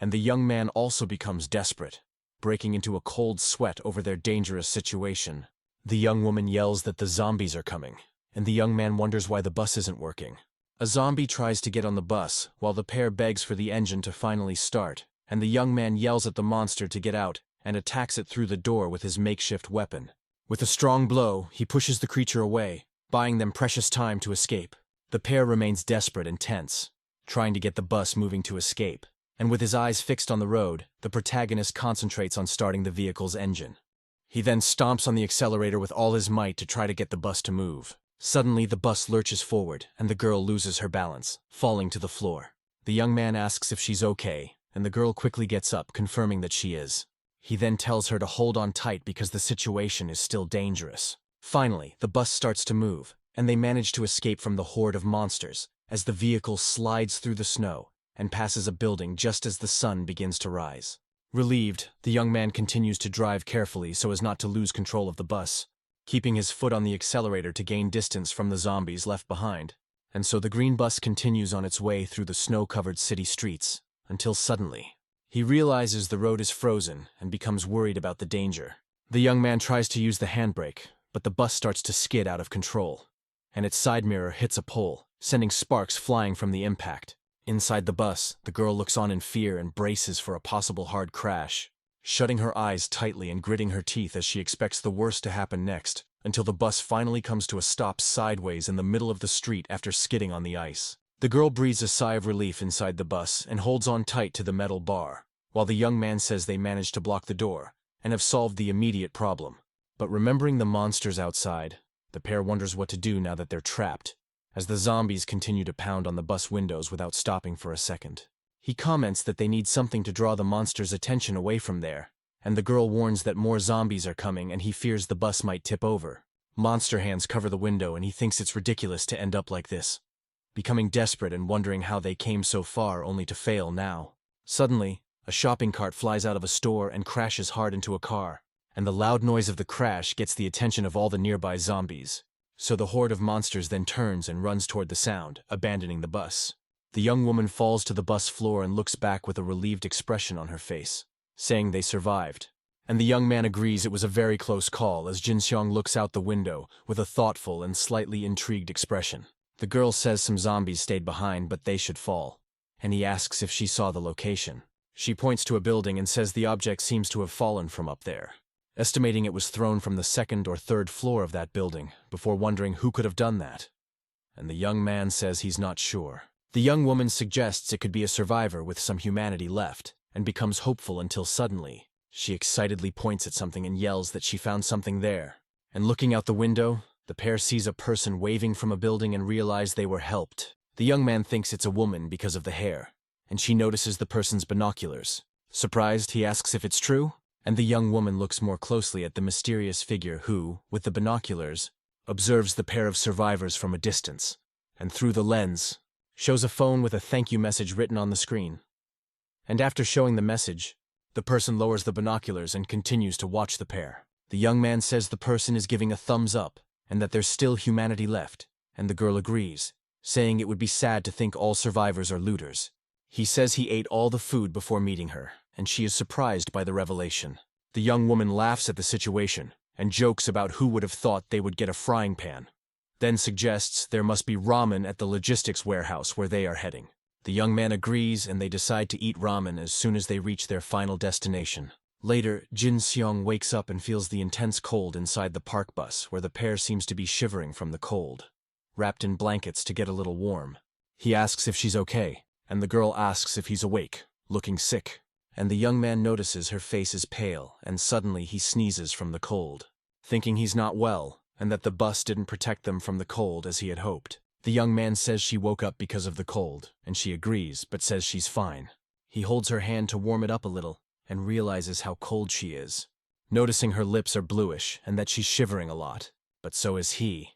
And the young man also becomes desperate, breaking into a cold sweat over their dangerous situation. The young woman yells that the zombies are coming, and the young man wonders why the bus isn't working. A zombie tries to get on the bus, while the pair begs for the engine to finally start, and the young man yells at the monster to get out and attacks it through the door with his makeshift weapon. With a strong blow, he pushes the creature away, buying them precious time to escape. The pair remains desperate and tense, trying to get the bus moving to escape, and with his eyes fixed on the road, the protagonist concentrates on starting the vehicle's engine. He then stomps on the accelerator with all his might to try to get the bus to move. Suddenly, the bus lurches forward, and the girl loses her balance, falling to the floor. The young man asks if she's okay, and the girl quickly gets up, confirming that she is. He then tells her to hold on tight because the situation is still dangerous. Finally, the bus starts to move, and they manage to escape from the horde of monsters, as the vehicle slides through the snow and passes a building just as the sun begins to rise. Relieved, the young man continues to drive carefully so as not to lose control of the bus, keeping his foot on the accelerator to gain distance from the zombies left behind. And so the green bus continues on its way through the snow-covered city streets, until suddenly, he realizes the road is frozen and becomes worried about the danger. The young man tries to use the handbrake, but the bus starts to skid out of control, and its side mirror hits a pole, sending sparks flying from the impact. Inside the bus, the girl looks on in fear and braces for a possible hard crash, shutting her eyes tightly and gritting her teeth as she expects the worst to happen next, until the bus finally comes to a stop sideways in the middle of the street after skidding on the ice. The girl breathes a sigh of relief inside the bus and holds on tight to the metal bar, while the young man says they managed to block the door and have solved the immediate problem. But remembering the monsters outside, the pair wonders what to do now that they're trapped, as the zombies continue to pound on the bus windows without stopping for a second. He comments that they need something to draw the monsters' attention away from there, and the girl warns that more zombies are coming and he fears the bus might tip over. Monster hands cover the window and he thinks it's ridiculous to end up like this, becoming desperate and wondering how they came so far only to fail now. Suddenly, a shopping cart flies out of a store and crashes hard into a car, and the loud noise of the crash gets the attention of all the nearby zombies. So the horde of monsters then turns and runs toward the sound, abandoning the bus. The young woman falls to the bus floor and looks back with a relieved expression on her face, saying they survived. And the young man agrees it was a very close call as Jin-Seong looks out the window with a thoughtful and slightly intrigued expression. The girl says some zombies stayed behind but they should fall, and he asks if she saw the location. She points to a building and says the object seems to have fallen from up there, estimating it was thrown from the second or third floor of that building, before wondering who could have done that. And the young man says he's not sure. The young woman suggests it could be a survivor with some humanity left, and becomes hopeful until suddenly, she excitedly points at something and yells that she found something there. And looking out the window, the pair sees a person waving from a building and realize they were helped. The young man thinks it's a woman because of the hair, and she notices the person's binoculars. Surprised, he asks if it's true, and the young woman looks more closely at the mysterious figure who, with the binoculars, observes the pair of survivors from a distance, and through the lens, shows a phone with a thank you message written on the screen. And after showing the message, the person lowers the binoculars and continues to watch the pair. The young man says the person is giving a thumbs up and that there's still humanity left, and the girl agrees, saying it would be sad to think all survivors are looters. He says he ate all the food before meeting her, and she is surprised by the revelation. The young woman laughs at the situation and jokes about who would have thought they would get a frying pan, then suggests there must be ramen at the logistics warehouse where they are heading. The young man agrees and they decide to eat ramen as soon as they reach their final destination. Later, Jin-Seong wakes up and feels the intense cold inside the park bus where the pair seems to be shivering from the cold, wrapped in blankets to get a little warm. He asks if she's okay, and the girl asks if he's awake, looking sick. And the young man notices her face is pale, and suddenly he sneezes from the cold, thinking he's not well, and that the bus didn't protect them from the cold as he had hoped. The young man says she woke up because of the cold, and she agrees, but says she's fine. He holds her hand to warm it up a little, and realizes how cold she is, noticing her lips are bluish and that she's shivering a lot, but so is he.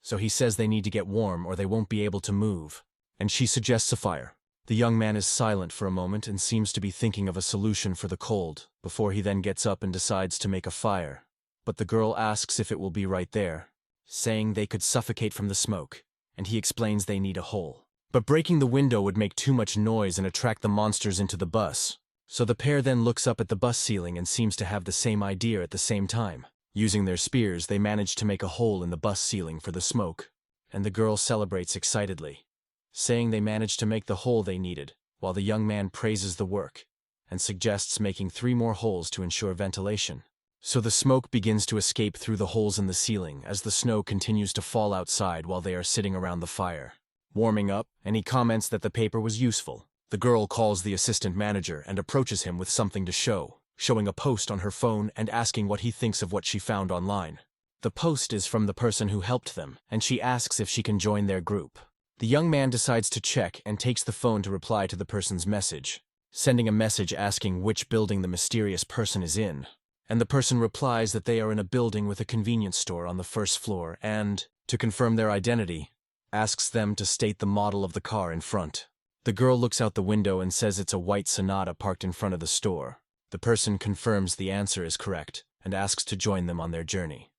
So he says they need to get warm or they won't be able to move, and she suggests a fire. The young man is silent for a moment and seems to be thinking of a solution for the cold, before he then gets up and decides to make a fire. But the girl asks if it will be right there, saying they could suffocate from the smoke, and he explains they need a hole. But breaking the window would make too much noise and attract the monsters into the bus. So the pair then looks up at the bus ceiling and seems to have the same idea at the same time. Using their spears, they manage to make a hole in the bus ceiling for the smoke, and the girl celebrates excitedly, saying they managed to make the hole they needed, while the young man praises the work and suggests making 3 more holes to ensure ventilation. So the smoke begins to escape through the holes in the ceiling as the snow continues to fall outside while they are sitting around the fire, warming up, and he comments that the paper was useful. The girl calls the assistant manager and approaches him with something to show, showing a post on her phone and asking what he thinks of what she found online. The post is from the person who helped them, and she asks if she can join their group. The young man decides to check and takes the phone to reply to the person's message, sending a message asking which building the mysterious person is in. And the person replies that they are in a building with a convenience store on the 1st floor and, to confirm their identity, asks them to state the model of the car in front. The girl looks out the window and says it's a white Sonata parked in front of the store. The person confirms the answer is correct and asks to join them on their journey.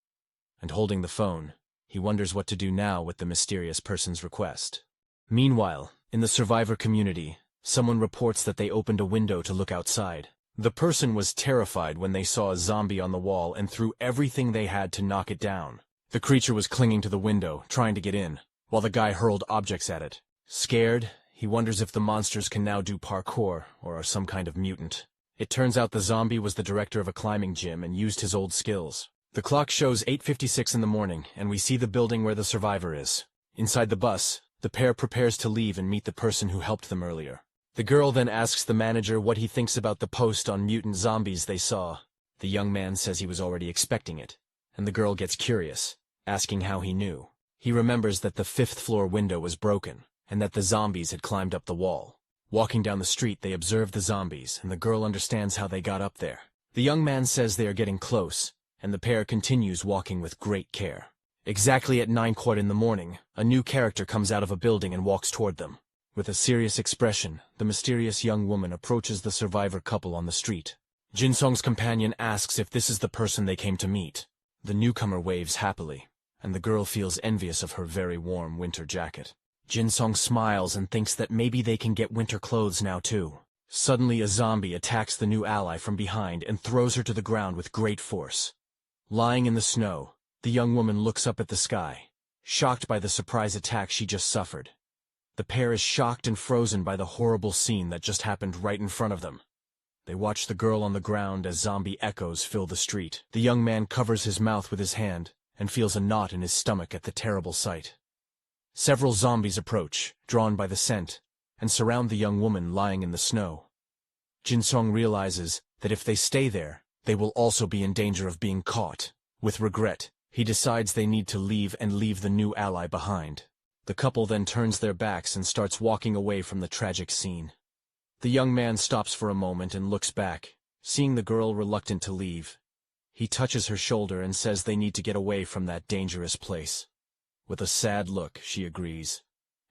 And holding the phone, he wonders what to do now with the mysterious person's request. Meanwhile, in the survivor community, someone reports that they opened a window to look outside. The person was terrified when they saw a zombie on the wall and threw everything they had to knock it down. The creature was clinging to the window, trying to get in, while the guy hurled objects at it. Scared, he wonders if the monsters can now do parkour or are some kind of mutant. It turns out the zombie was the director of a climbing gym and used his old skills. The clock shows 8:56 in the morning, and we see the building where the survivor is. Inside the bus, the pair prepares to leave and meet the person who helped them earlier. The girl then asks the manager what he thinks about the post on mutant zombies they saw. The young man says he was already expecting it, and the girl gets curious, asking how he knew. He remembers that the 5th floor window was broken, and that the zombies had climbed up the wall. Walking down the street, they observe the zombies, and the girl understands how they got up there. The young man says they are getting close, and the pair continues walking with great care. Exactly at 9:15 in the morning, a new character comes out of a building and walks toward them. With a serious expression, the mysterious young woman approaches the survivor couple on the street. Jin-Seong's companion asks if this is the person they came to meet. The newcomer waves happily, and the girl feels envious of her very warm winter jacket. Jin-Seong smiles and thinks that maybe they can get winter clothes now too. Suddenly a zombie attacks the new ally from behind and throws her to the ground with great force. Lying in the snow, the young woman looks up at the sky, shocked by the surprise attack she just suffered. The pair is shocked and frozen by the horrible scene that just happened right in front of them. They watch the girl on the ground as zombie echoes fill the street. The young man covers his mouth with his hand and feels a knot in his stomach at the terrible sight. Several zombies approach, drawn by the scent, and surround the young woman lying in the snow. Jin-Seong realizes that if they stay there, they will also be in danger of being caught. With regret, he decides they need to leave and leave the new ally behind. The couple then turns their backs and starts walking away from the tragic scene. The young man stops for a moment and looks back, seeing the girl reluctant to leave. He touches her shoulder and says they need to get away from that dangerous place. With a sad look, she agrees,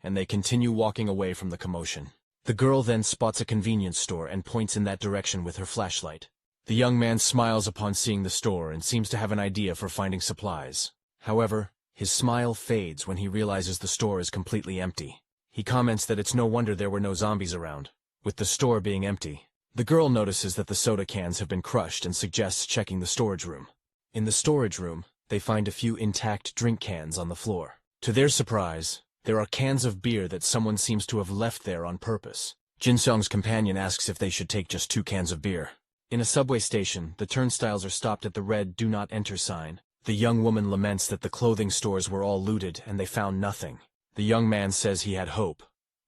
and they continue walking away from the commotion. The girl then spots a convenience store and points in that direction with her flashlight. The young man smiles upon seeing the store and seems to have an idea for finding supplies. However, his smile fades when he realizes the store is completely empty. He comments that it's no wonder there were no zombies around, with the store being empty. The girl notices that the soda cans have been crushed and suggests checking the storage room. In the storage room, they find a few intact drink cans on the floor. To their surprise, there are cans of beer that someone seems to have left there on purpose. Jin-Seong's companion asks if they should take just 2 cans of beer. In a subway station, the turnstiles are stopped at the red "Do Not Enter" sign. The young woman laments that the clothing stores were all looted and they found nothing. The young man says he had hope,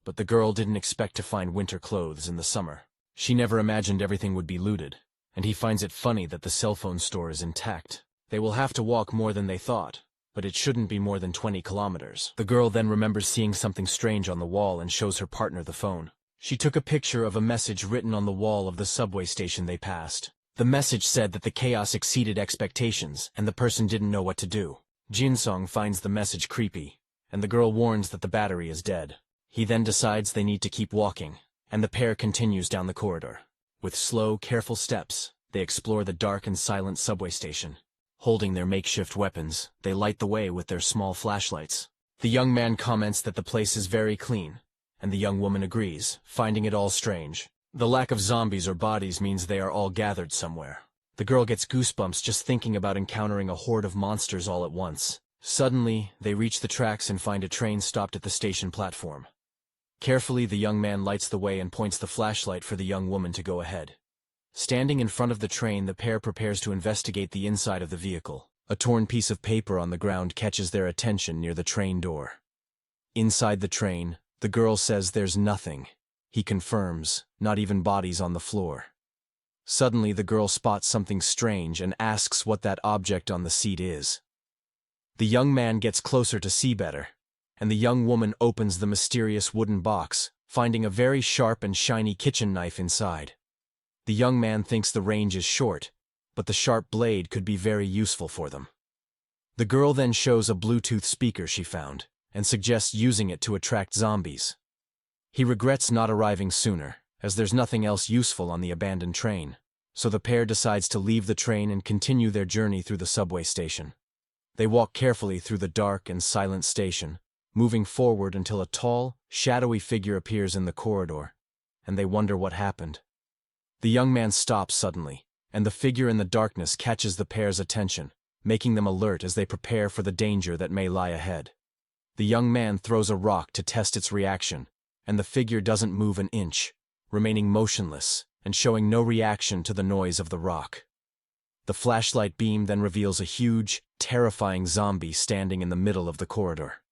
but the girl didn't expect to find winter clothes in the summer. She never imagined everything would be looted, and he finds it funny that the cell phone store is intact. They will have to walk more than they thought, but it shouldn't be more than 20 kilometers. The girl then remembers seeing something strange on the wall and shows her partner the phone. She took a picture of a message written on the wall of the subway station they passed. The message said that the chaos exceeded expectations, and the person didn't know what to do. Jin-Seong finds the message creepy, and the girl warns that the battery is dead. He then decides they need to keep walking, and the pair continues down the corridor. With slow, careful steps, they explore the dark and silent subway station. Holding their makeshift weapons, they light the way with their small flashlights. The young man comments that the place is very clean, and the young woman agrees, finding it all strange. The lack of zombies or bodies means they are all gathered somewhere. The girl gets goosebumps just thinking about encountering a horde of monsters all at once. Suddenly, they reach the tracks and find a train stopped at the station platform. Carefully, the young man lights the way and points the flashlight for the young woman to go ahead. Standing in front of the train, the pair prepares to investigate the inside of the vehicle. A torn piece of paper on the ground catches their attention near the train door. Inside the train, the girl says there's nothing. He confirms, not even bodies on the floor. Suddenly, the girl spots something strange and asks what that object on the seat is. The young man gets closer to see better, and the young woman opens the mysterious wooden box, finding a very sharp and shiny kitchen knife inside. The young man thinks the range is short, but the sharp blade could be very useful for them. The girl then shows a Bluetooth speaker she found, and suggests using it to attract zombies. He regrets not arriving sooner, as there's nothing else useful on the abandoned train, so the pair decides to leave the train and continue their journey through the subway station. They walk carefully through the dark and silent station, moving forward until a tall, shadowy figure appears in the corridor, and they wonder what happened. The young man stops suddenly, and the figure in the darkness catches the pair's attention, making them alert as they prepare for the danger that may lie ahead. The young man throws a rock to test its reaction, and the figure doesn't move an inch, remaining motionless and showing no reaction to the noise of the rock. The flashlight beam then reveals a huge, terrifying zombie standing in the middle of the corridor.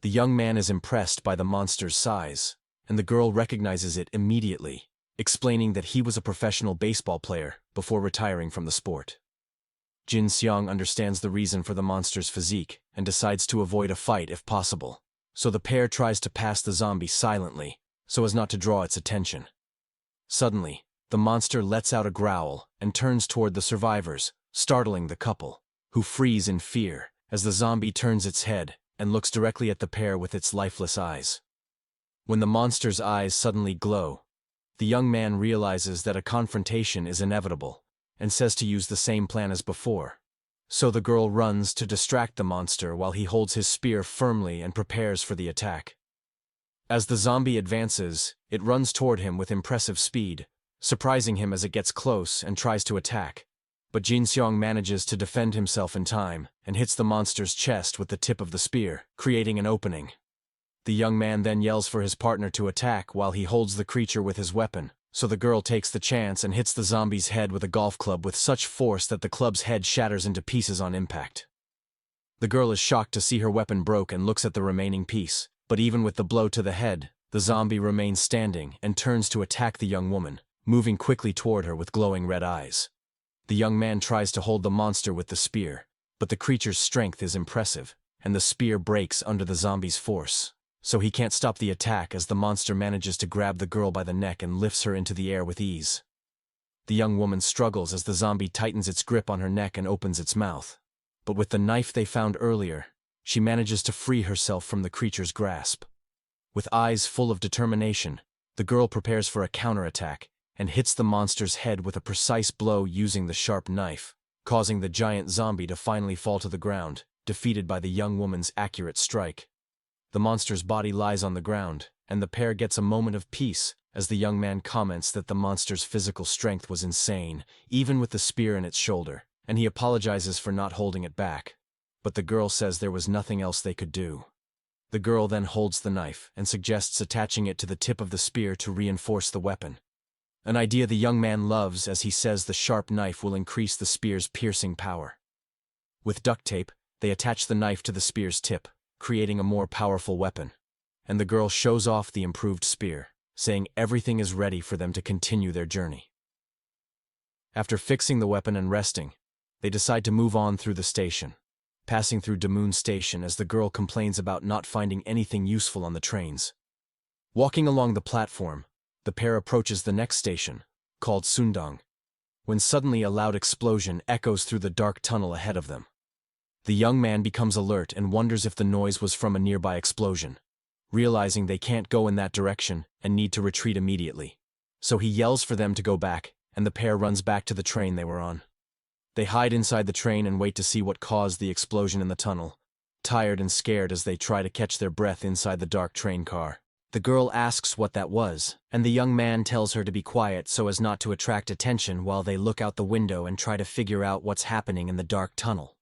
The young man is impressed by the monster's size, and the girl recognizes it immediately, explaining that he was a professional baseball player before retiring from the sport. Jin-Seong understands the reason for the monster's physique and decides to avoid a fight if possible, so the pair tries to pass the zombie silently, so as not to draw its attention. Suddenly, the monster lets out a growl and turns toward the survivors, startling the couple, who freeze in fear as the zombie turns its head and looks directly at the pair with its lifeless eyes. When the monster's eyes suddenly glow, the young man realizes that a confrontation is inevitable, and says to use the same plan as before. So the girl runs to distract the monster while he holds his spear firmly and prepares for the attack. As the zombie advances, it runs toward him with impressive speed, surprising him as it gets close and tries to attack. But Jin-Seong manages to defend himself in time and hits the monster's chest with the tip of the spear, creating an opening. The young man then yells for his partner to attack while he holds the creature with his weapon, so the girl takes the chance and hits the zombie's head with a golf club with such force that the club's head shatters into pieces on impact. The girl is shocked to see her weapon broke and looks at the remaining piece, but even with the blow to the head, the zombie remains standing and turns to attack the young woman, moving quickly toward her with glowing red eyes. The young man tries to hold the monster with the spear, but the creature's strength is impressive, and the spear breaks under the zombie's force. So he can't stop the attack as the monster manages to grab the girl by the neck and lifts her into the air with ease. The young woman struggles as the zombie tightens its grip on her neck and opens its mouth. But with the knife they found earlier, she manages to free herself from the creature's grasp. With eyes full of determination, The girl prepares for a counterattack and hits the monster's head with a precise blow using the sharp knife, causing the giant zombie to finally fall to the ground, defeated by the young woman's accurate strike. The monster's body lies on the ground, and the pair gets a moment of peace as the young man comments that the monster's physical strength was insane, even with the spear in its shoulder, and he apologizes for not holding it back. But the girl says there was nothing else they could do. The girl then holds the knife and suggests attaching it to the tip of the spear to reinforce the weapon. An idea the young man loves, as he says the sharp knife will increase the spear's piercing power. With duct tape, they attach the knife to the spear's tip, creating a more powerful weapon. And the girl shows off the improved spear, saying everything is ready for them to continue their journey. After fixing the weapon and resting, they decide to move on through the station, passing through Damoon Station as the girl complains about not finding anything useful on the trains. Walking along the platform, the pair approaches the next station, called Sundong, when suddenly a loud explosion echoes through the dark tunnel ahead of them. The young man becomes alert and wonders if the noise was from a nearby explosion, realizing they can't go in that direction and need to retreat immediately. So he yells for them to go back, and the pair runs back to the train they were on. They hide inside the train and wait to see what caused the explosion in the tunnel, tired and scared as they try to catch their breath inside the dark train car. The girl asks what that was, and the young man tells her to be quiet so as not to attract attention while they look out the window and try to figure out what's happening in the dark tunnel.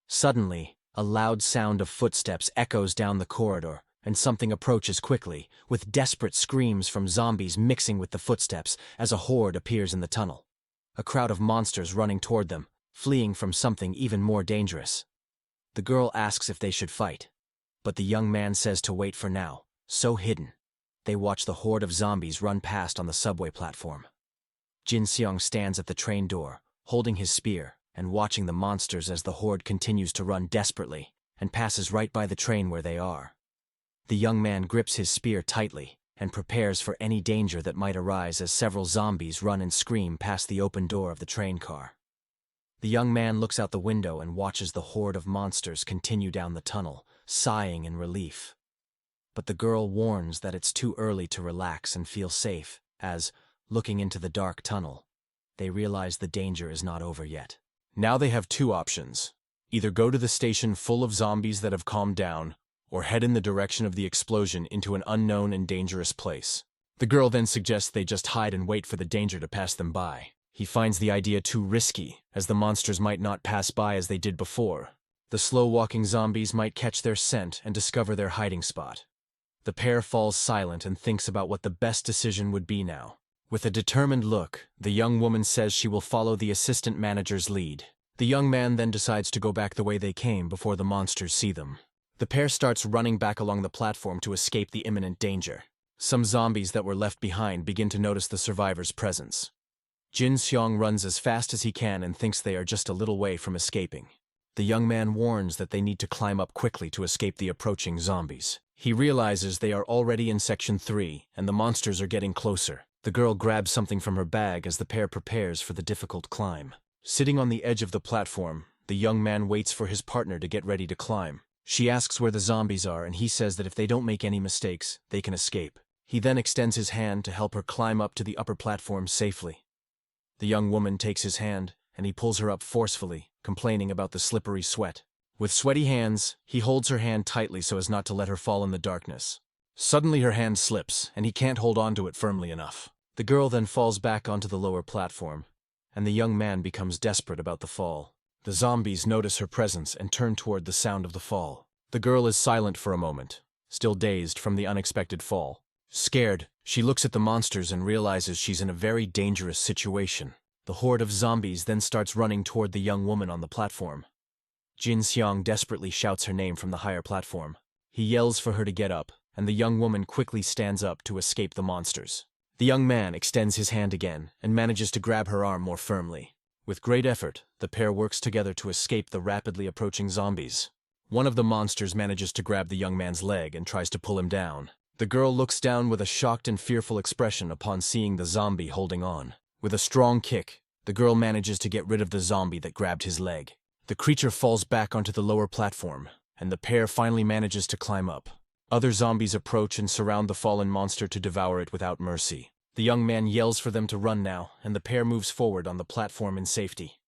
Suddenly, a loud sound of footsteps echoes down the corridor, and something approaches quickly, with desperate screams from zombies mixing with the footsteps as a horde appears in the tunnel. A crowd of monsters running toward them, fleeing from something even more dangerous. The girl asks if they should fight, but the young man says to wait for now, so hidden. They watch the horde of zombies run past on the subway platform. Jin-Seong stands at the train door, holding his spear, and watching the monsters as the horde continues to run desperately, and passes right by the train where they are. The young man grips his spear tightly, and prepares for any danger that might arise as several zombies run and scream past the open door of the train car. The young man looks out the window and watches the horde of monsters continue down the tunnel, sighing in relief. But the girl warns that it's too early to relax and feel safe, as, looking into the dark tunnel, they realize the danger is not over yet. Now they have two options. Either go to the station full of zombies that have calmed down, or head in the direction of the explosion into an unknown and dangerous place. The girl then suggests they just hide and wait for the danger to pass them by. He finds the idea too risky, as the monsters might not pass by as they did before. The slow-walking zombies might catch their scent and discover their hiding spot. The pair falls silent and thinks about what the best decision would be now. With a determined look, the young woman says she will follow the assistant manager's lead. The young man then decides to go back the way they came before the monsters see them. The pair starts running back along the platform to escape the imminent danger. Some zombies that were left behind begin to notice the survivors' presence. Jin-Seong runs as fast as he can and thinks they are just a little way from escaping. The young man warns that they need to climb up quickly to escape the approaching zombies. He realizes they are already in Section 3, and the monsters are getting closer. The girl grabs something from her bag as the pair prepares for the difficult climb. Sitting on the edge of the platform, the young man waits for his partner to get ready to climb. She asks where the zombies are, and he says that if they don't make any mistakes, they can escape. He then extends his hand to help her climb up to the upper platform safely. The young woman takes his hand, and he pulls her up forcefully, complaining about the slippery sweat. With sweaty hands, he holds her hand tightly so as not to let her fall in the darkness. Suddenly her hand slips, and he can't hold onto it firmly enough. The girl then falls back onto the lower platform, and the young man becomes desperate about the fall. The zombies notice her presence and turn toward the sound of the fall. The girl is silent for a moment, still dazed from the unexpected fall. Scared, she looks at the monsters and realizes she's in a very dangerous situation. The horde of zombies then starts running toward the young woman on the platform. Jin-Seong desperately shouts her name from the higher platform. He yells for her to get up, and the young woman quickly stands up to escape the monsters. The young man extends his hand again and manages to grab her arm more firmly. With great effort, the pair works together to escape the rapidly approaching zombies. One of the monsters manages to grab the young man's leg and tries to pull him down. The girl looks down with a shocked and fearful expression upon seeing the zombie holding on. With a strong kick, the girl manages to get rid of the zombie that grabbed his leg. The creature falls back onto the lower platform, and the pair finally manages to climb up. Other zombies approach and surround the fallen monster to devour it without mercy. The young man yells for them to run now, and the pair moves forward on the platform in safety.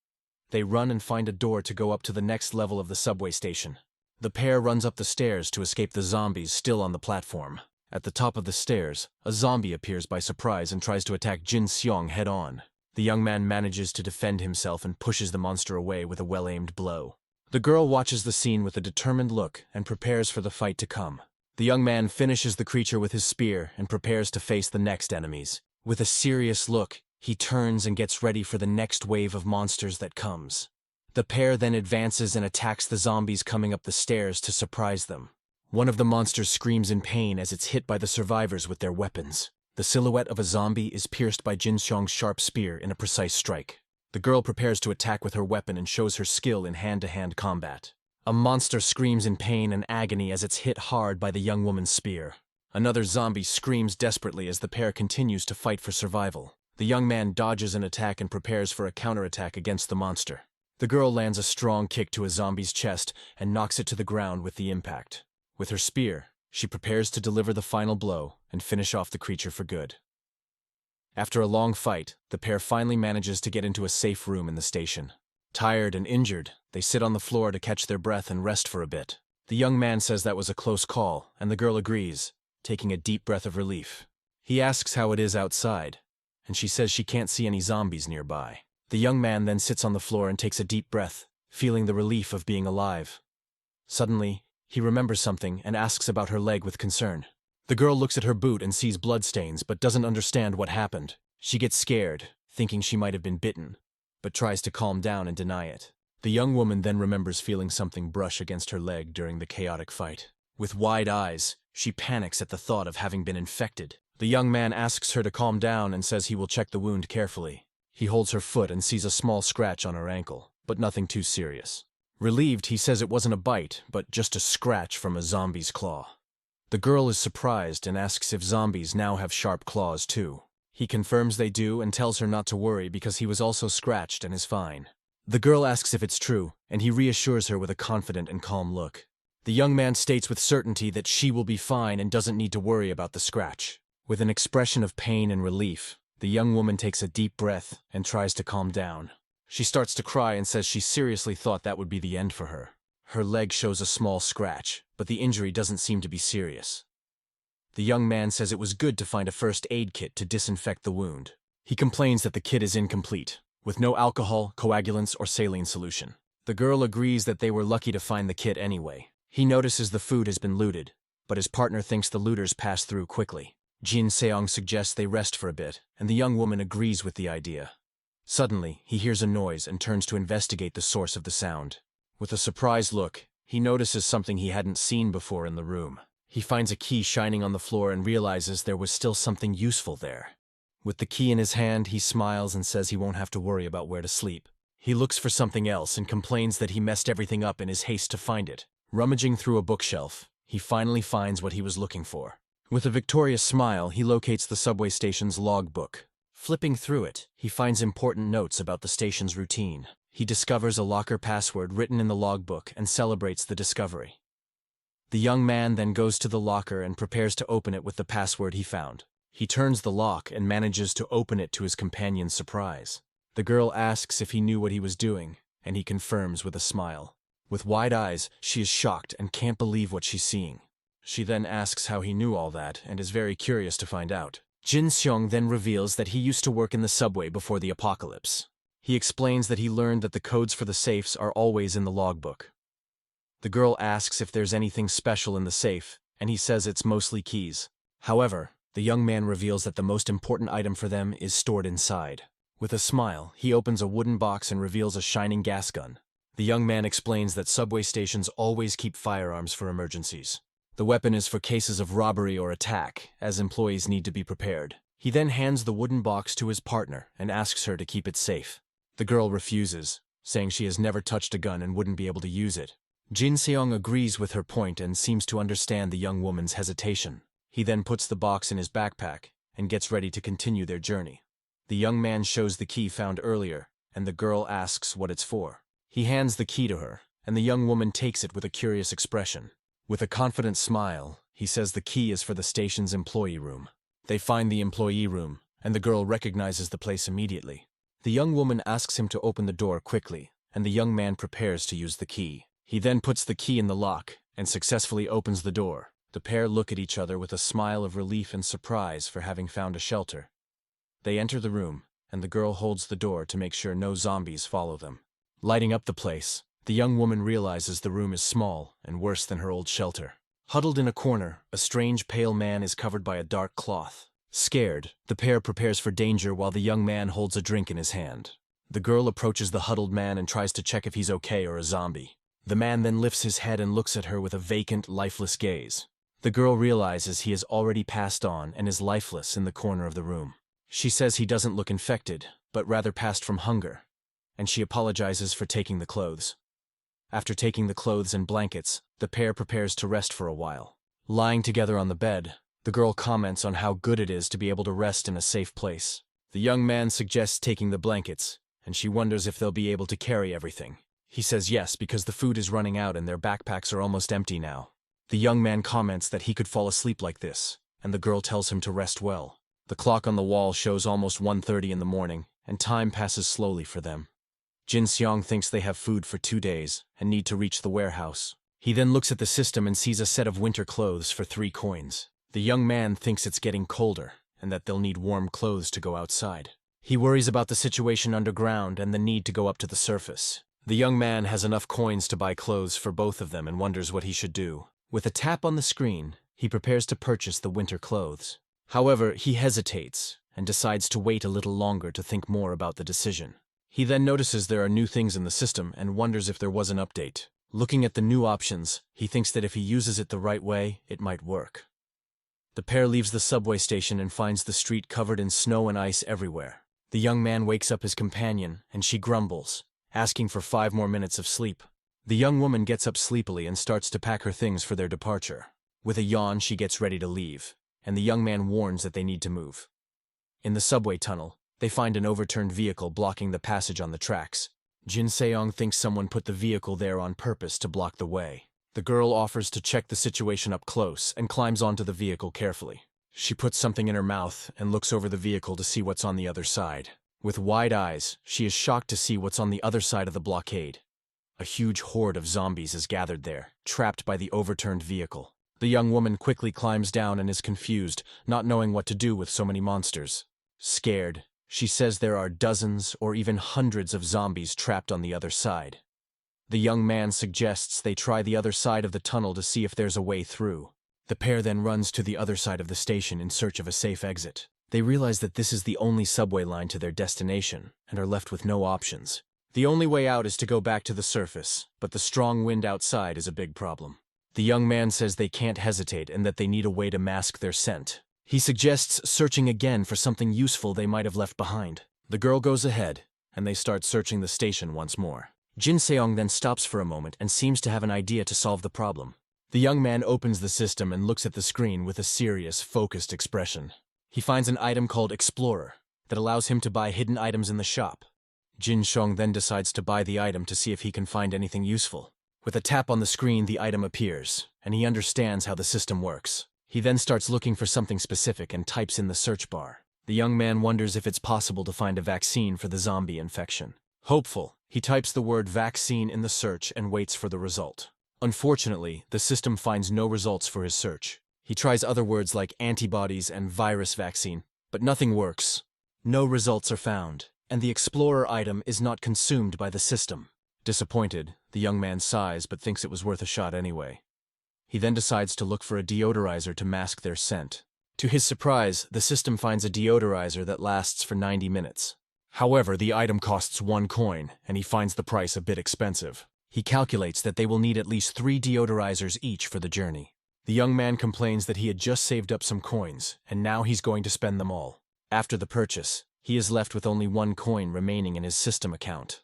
They run and find a door to go up to the next level of the subway station. The pair runs up the stairs to escape the zombies still on the platform. At the top of the stairs, a zombie appears by surprise and tries to attack Jin-Seong head-on. The young man manages to defend himself and pushes the monster away with a well-aimed blow. The girl watches the scene with a determined look and prepares for the fight to come. The young man finishes the creature with his spear and prepares to face the next enemies. With a serious look, he turns and gets ready for the next wave of monsters that comes. The pair then advances and attacks the zombies coming up the stairs to surprise them. One of the monsters screams in pain as it's hit by the survivors with their weapons. The silhouette of a zombie is pierced by Jin-Seong's sharp spear in a precise strike. The girl prepares to attack with her weapon and shows her skill in hand-to-hand combat. A monster screams in pain and agony as it's hit hard by the young woman's spear. Another zombie screams desperately as the pair continues to fight for survival. The young man dodges an attack and prepares for a counterattack against the monster. The girl lands a strong kick to a zombie's chest and knocks it to the ground with the impact. With her spear, she prepares to deliver the final blow and finish off the creature for good. After a long fight, the pair finally manages to get into a safe room in the station. Tired and injured, they sit on the floor to catch their breath and rest for a bit. The young man says that was a close call, and the girl agrees, taking a deep breath of relief. He asks how it is outside, and she says she can't see any zombies nearby. The young man then sits on the floor and takes a deep breath, feeling the relief of being alive. Suddenly, he remembers something and asks about her leg with concern. The girl looks at her boot and sees bloodstains but doesn't understand what happened. She gets scared, thinking she might have been bitten, but tries to calm down and deny it. The young woman then remembers feeling something brush against her leg during the chaotic fight. With wide eyes, she panics at the thought of having been infected. The young man asks her to calm down and says he will check the wound carefully. He holds her foot and sees a small scratch on her ankle, but nothing too serious. Relieved, he says it wasn't a bite, but just a scratch from a zombie's claw. The girl is surprised and asks if zombies now have sharp claws too. He confirms they do and tells her not to worry because he was also scratched and is fine. The girl asks if it's true, and he reassures her with a confident and calm look. The young man states with certainty that she will be fine and doesn't need to worry about the scratch. With an expression of pain and relief, the young woman takes a deep breath and tries to calm down. She starts to cry and says she seriously thought that would be the end for her. Her leg shows a small scratch, but the injury doesn't seem to be serious. The young man says it was good to find a first aid kit to disinfect the wound. He complains that the kit is incomplete, with no alcohol, coagulants, or saline solution. The girl agrees that they were lucky to find the kit anyway. He notices the food has been looted, but his partner thinks the looters passed through quickly. Jin-Seong suggests they rest for a bit, and the young woman agrees with the idea. Suddenly, he hears a noise and turns to investigate the source of the sound. With a surprised look, he notices something he hadn't seen before in the room. He finds a key shining on the floor and realizes there was still something useful there. With the key in his hand, he smiles and says he won't have to worry about where to sleep. He looks for something else and complains that he messed everything up in his haste to find it. Rummaging through a bookshelf, he finally finds what he was looking for. With a victorious smile, he locates the subway station's logbook. Flipping through it, he finds important notes about the station's routine. He discovers a locker password written in the logbook and celebrates the discovery. The young man then goes to the locker and prepares to open it with the password he found. He turns the lock and manages to open it to his companion's surprise. The girl asks if he knew what he was doing, and he confirms with a smile. With wide eyes, she is shocked and can't believe what she's seeing. She then asks how he knew all that and is very curious to find out. Jin-Seong then reveals that he used to work in the subway before the apocalypse. He explains that he learned that the codes for the safes are always in the logbook. The girl asks if there's anything special in the safe, and he says it's mostly keys. However, the young man reveals that the most important item for them is stored inside. With a smile, he opens a wooden box and reveals a shining gas gun. The young man explains that subway stations always keep firearms for emergencies. The weapon is for cases of robbery or attack, as employees need to be prepared. He then hands the wooden box to his partner and asks her to keep it safe. The girl refuses, saying she has never touched a gun and wouldn't be able to use it. Jin-Seong agrees with her point and seems to understand the young woman's hesitation. He then puts the box in his backpack and gets ready to continue their journey. The young man shows the key found earlier, and the girl asks what it's for. He hands the key to her, and the young woman takes it with a curious expression. With a confident smile, He says the key is for the station's employee room. They find the employee room, and the girl recognizes the place immediately. The young woman asks him to open the door quickly, and the young man prepares to use the key. He then puts the key in the lock and successfully opens the door. The pair look at each other with a smile of relief and surprise for having found a shelter. They enter the room, and the girl holds the door to make sure no zombies follow them. Lighting up the place, the young woman realizes the room is small and worse than her old shelter. Huddled in a corner, a strange pale man is covered by a dark cloth. Scared, the pair prepares for danger while the young man holds a drink in his hand. The girl approaches the huddled man and tries to check if he's okay or a zombie. The man then lifts his head and looks at her with a vacant, lifeless gaze. The girl realizes he has already passed on and is lifeless in the corner of the room. She says he doesn't look infected, but rather passed from hunger, and she apologizes for taking the clothes. After taking the clothes and blankets, the pair prepares to rest for a while. Lying together on the bed, the girl comments on how good it is to be able to rest in a safe place. The young man suggests taking the blankets, and she wonders if they'll be able to carry everything. He says yes because the food is running out and their backpacks are almost empty now. The young man comments that he could fall asleep like this, and the girl tells him to rest well. The clock on the wall shows almost 1:30 in the morning, and time passes slowly for them. Jin-Seong thinks they have food for 2 days and need to reach the warehouse. He then looks at the system and sees a set of winter clothes for 3 coins. The young man thinks it's getting colder and that they'll need warm clothes to go outside. He worries about the situation underground and the need to go up to the surface. The young man has enough coins to buy clothes for both of them and wonders what he should do. With a tap on the screen, he prepares to purchase the winter clothes. However, he hesitates and decides to wait a little longer to think more about the decision. He then notices there are new things in the system and wonders if there was an update. Looking at the new options, he thinks that if he uses it the right way, it might work. The pair leaves the subway station and finds the street covered in snow and ice everywhere. The young man wakes up his companion, and she grumbles, asking for 5 more minutes of sleep. The young woman gets up sleepily and starts to pack her things for their departure. With a yawn, she gets ready to leave, and the young man warns that they need to move. In the subway tunnel, they find an overturned vehicle blocking the passage on the tracks. Jin-Seong thinks someone put the vehicle there on purpose to block the way. The girl offers to check the situation up close and climbs onto the vehicle carefully. She puts something in her mouth and looks over the vehicle to see what's on the other side. With wide eyes, she is shocked to see what's on the other side of the blockade. A huge horde of zombies is gathered there, trapped by the overturned vehicle. The young woman quickly climbs down and is confused, not knowing what to do with so many monsters. Scared, she says there are dozens or even hundreds of zombies trapped on the other side. The young man suggests they try the other side of the tunnel to see if there's a way through. The pair then runs to the other side of the station in search of a safe exit. They realize that this is the only subway line to their destination and are left with no options. The only way out is to go back to the surface, but the strong wind outside is a big problem. The young man says they can't hesitate and that they need a way to mask their scent. He suggests searching again for something useful they might have left behind. The girl goes ahead, and they start searching the station once more. Jin-Seong then stops for a moment and seems to have an idea to solve the problem. The young man opens the system and looks at the screen with a serious, focused expression. He finds an item called Explorer that allows him to buy hidden items in the shop. Jin-Seong then decides to buy the item to see if he can find anything useful. With a tap on the screen, the item appears, and he understands how the system works. He then starts looking for something specific and types in the search bar. The young man wonders if it's possible to find a vaccine for the zombie infection. Hopeful, he types the word vaccine in the search and waits for the result. Unfortunately, the system finds no results for his search. He tries other words like antibodies and virus vaccine, but nothing works. No results are found, and the Explorer item is not consumed by the system. Disappointed, the young man sighs but thinks it was worth a shot anyway. He then decides to look for a deodorizer to mask their scent. To his surprise, the system finds a deodorizer that lasts for 90 minutes. However, the item costs 1 coin, and he finds the price a bit expensive. He calculates that they will need at least 3 deodorizers each for the journey. The young man complains that he had just saved up some coins, and now he's going to spend them all. After the purchase, he is left with only 1 coin remaining in his system account.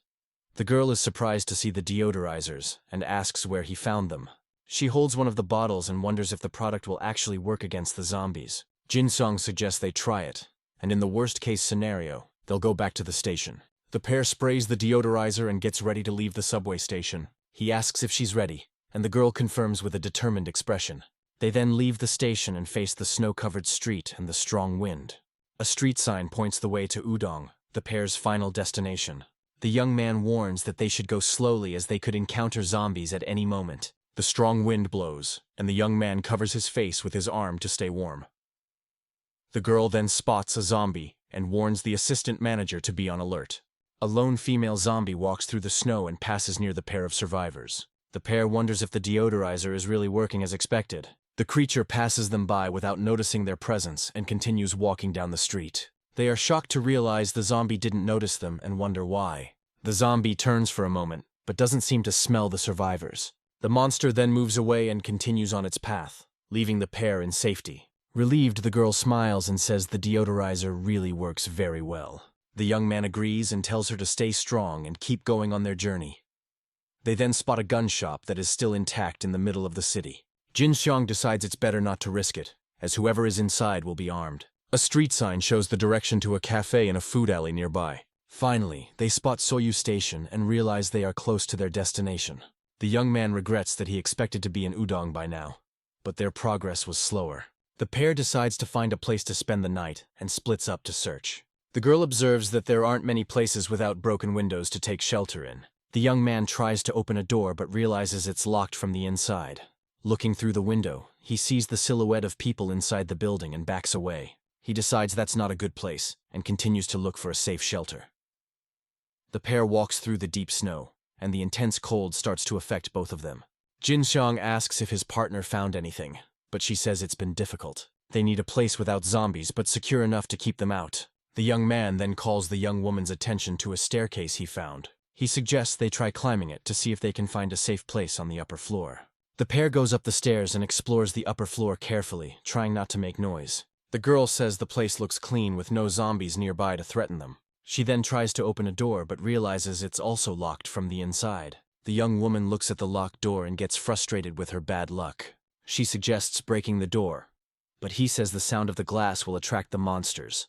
The girl is surprised to see the deodorizers and asks where he found them. She holds one of the bottles and wonders if the product will actually work against the zombies. Jin-Seong suggests they try it, and in the worst-case scenario, they'll go back to the station. The pair sprays the deodorizer and gets ready to leave the subway station. He asks if she's ready, and the girl confirms with a determined expression. They then leave the station and face the snow-covered street and the strong wind. A street sign points the way to Udong, the pair's final destination. The young man warns that they should go slowly as they could encounter zombies at any moment. The strong wind blows, and the young man covers his face with his arm to stay warm. The girl then spots a zombie and warns the assistant manager to be on alert. A lone female zombie walks through the snow and passes near the pair of survivors. The pair wonders if the deodorizer is really working as expected. The creature passes them by without noticing their presence and continues walking down the street. They are shocked to realize the zombie didn't notice them and wonder why. The zombie turns for a moment, but doesn't seem to smell the survivors. The monster then moves away and continues on its path, leaving the pair in safety. Relieved, the girl smiles and says the deodorizer really works very well. The young man agrees and tells her to stay strong and keep going on their journey. They then spot a gun shop that is still intact in the middle of the city. Jin-Seong decides it's better not to risk it, as whoever is inside will be armed. A street sign shows the direction to a cafe and a food alley nearby. Finally, they spot Soyu Station and realize they are close to their destination. The young man regrets that he expected to be in Udong by now, but their progress was slower. The pair decides to find a place to spend the night and splits up to search. The girl observes that there aren't many places without broken windows to take shelter in. The young man tries to open a door but realizes it's locked from the inside. Looking through the window, he sees the silhouette of people inside the building and backs away. He decides that's not a good place and continues to look for a safe shelter. The pair walks through the deep snow, and the intense cold starts to affect both of them. Jin-Seong asks if his partner found anything, but she says it's been difficult. They need a place without zombies but secure enough to keep them out. The young man then calls the young woman's attention to a staircase he found. He suggests they try climbing it to see if they can find a safe place on the upper floor. The pair goes up the stairs and explores the upper floor carefully, trying not to make noise. The girl says the place looks clean with no zombies nearby to threaten them. She then tries to open a door but realizes it's also locked from the inside. The young woman looks at the locked door and gets frustrated with her bad luck. She suggests breaking the door, but he says the sound of the glass will attract the monsters.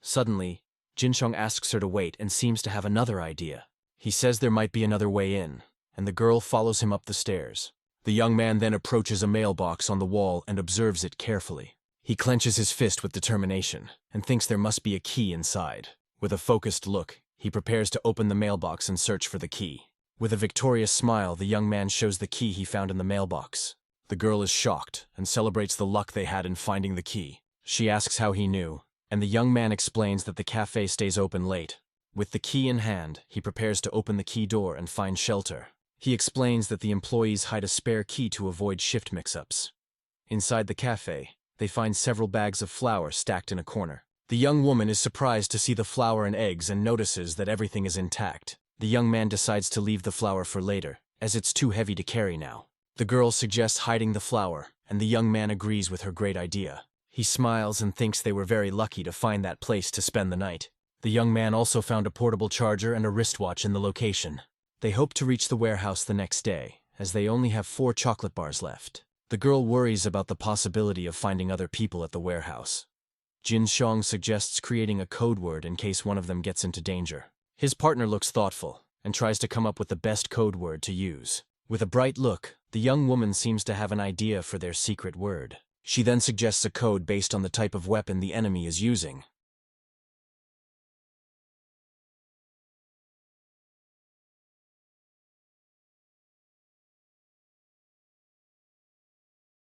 Suddenly, Jin-Seong asks her to wait and seems to have another idea. He says there might be another way in, and the girl follows him up the stairs. The young man then approaches a mailbox on the wall and observes it carefully. He clenches his fist with determination and thinks there must be a key inside. With a focused look, he prepares to open the mailbox and search for the key. With a victorious smile, the young man shows the key he found in the mailbox. The girl is shocked and celebrates the luck they had in finding the key. She asks how he knew, and the young man explains that the cafe stays open late. With the key in hand, he prepares to open the key door and find shelter. He explains that the employees hide a spare key to avoid shift mix-ups. Inside the cafe, they find several bags of flour stacked in a corner. The young woman is surprised to see the flour and eggs and notices that everything is intact. The young man decides to leave the flour for later, as it's too heavy to carry now. The girl suggests hiding the flour, and the young man agrees with her great idea. He smiles and thinks they were very lucky to find that place to spend the night. The young man also found a portable charger and a wristwatch in the location. They hope to reach the warehouse the next day, as they only have 4 chocolate bars left. The girl worries about the possibility of finding other people at the warehouse. Jin-Seong suggests creating a code word in case one of them gets into danger. His partner looks thoughtful and tries to come up with the best code word to use. With a bright look, the young woman seems to have an idea for their secret word. She then suggests a code based on the type of weapon the enemy is using.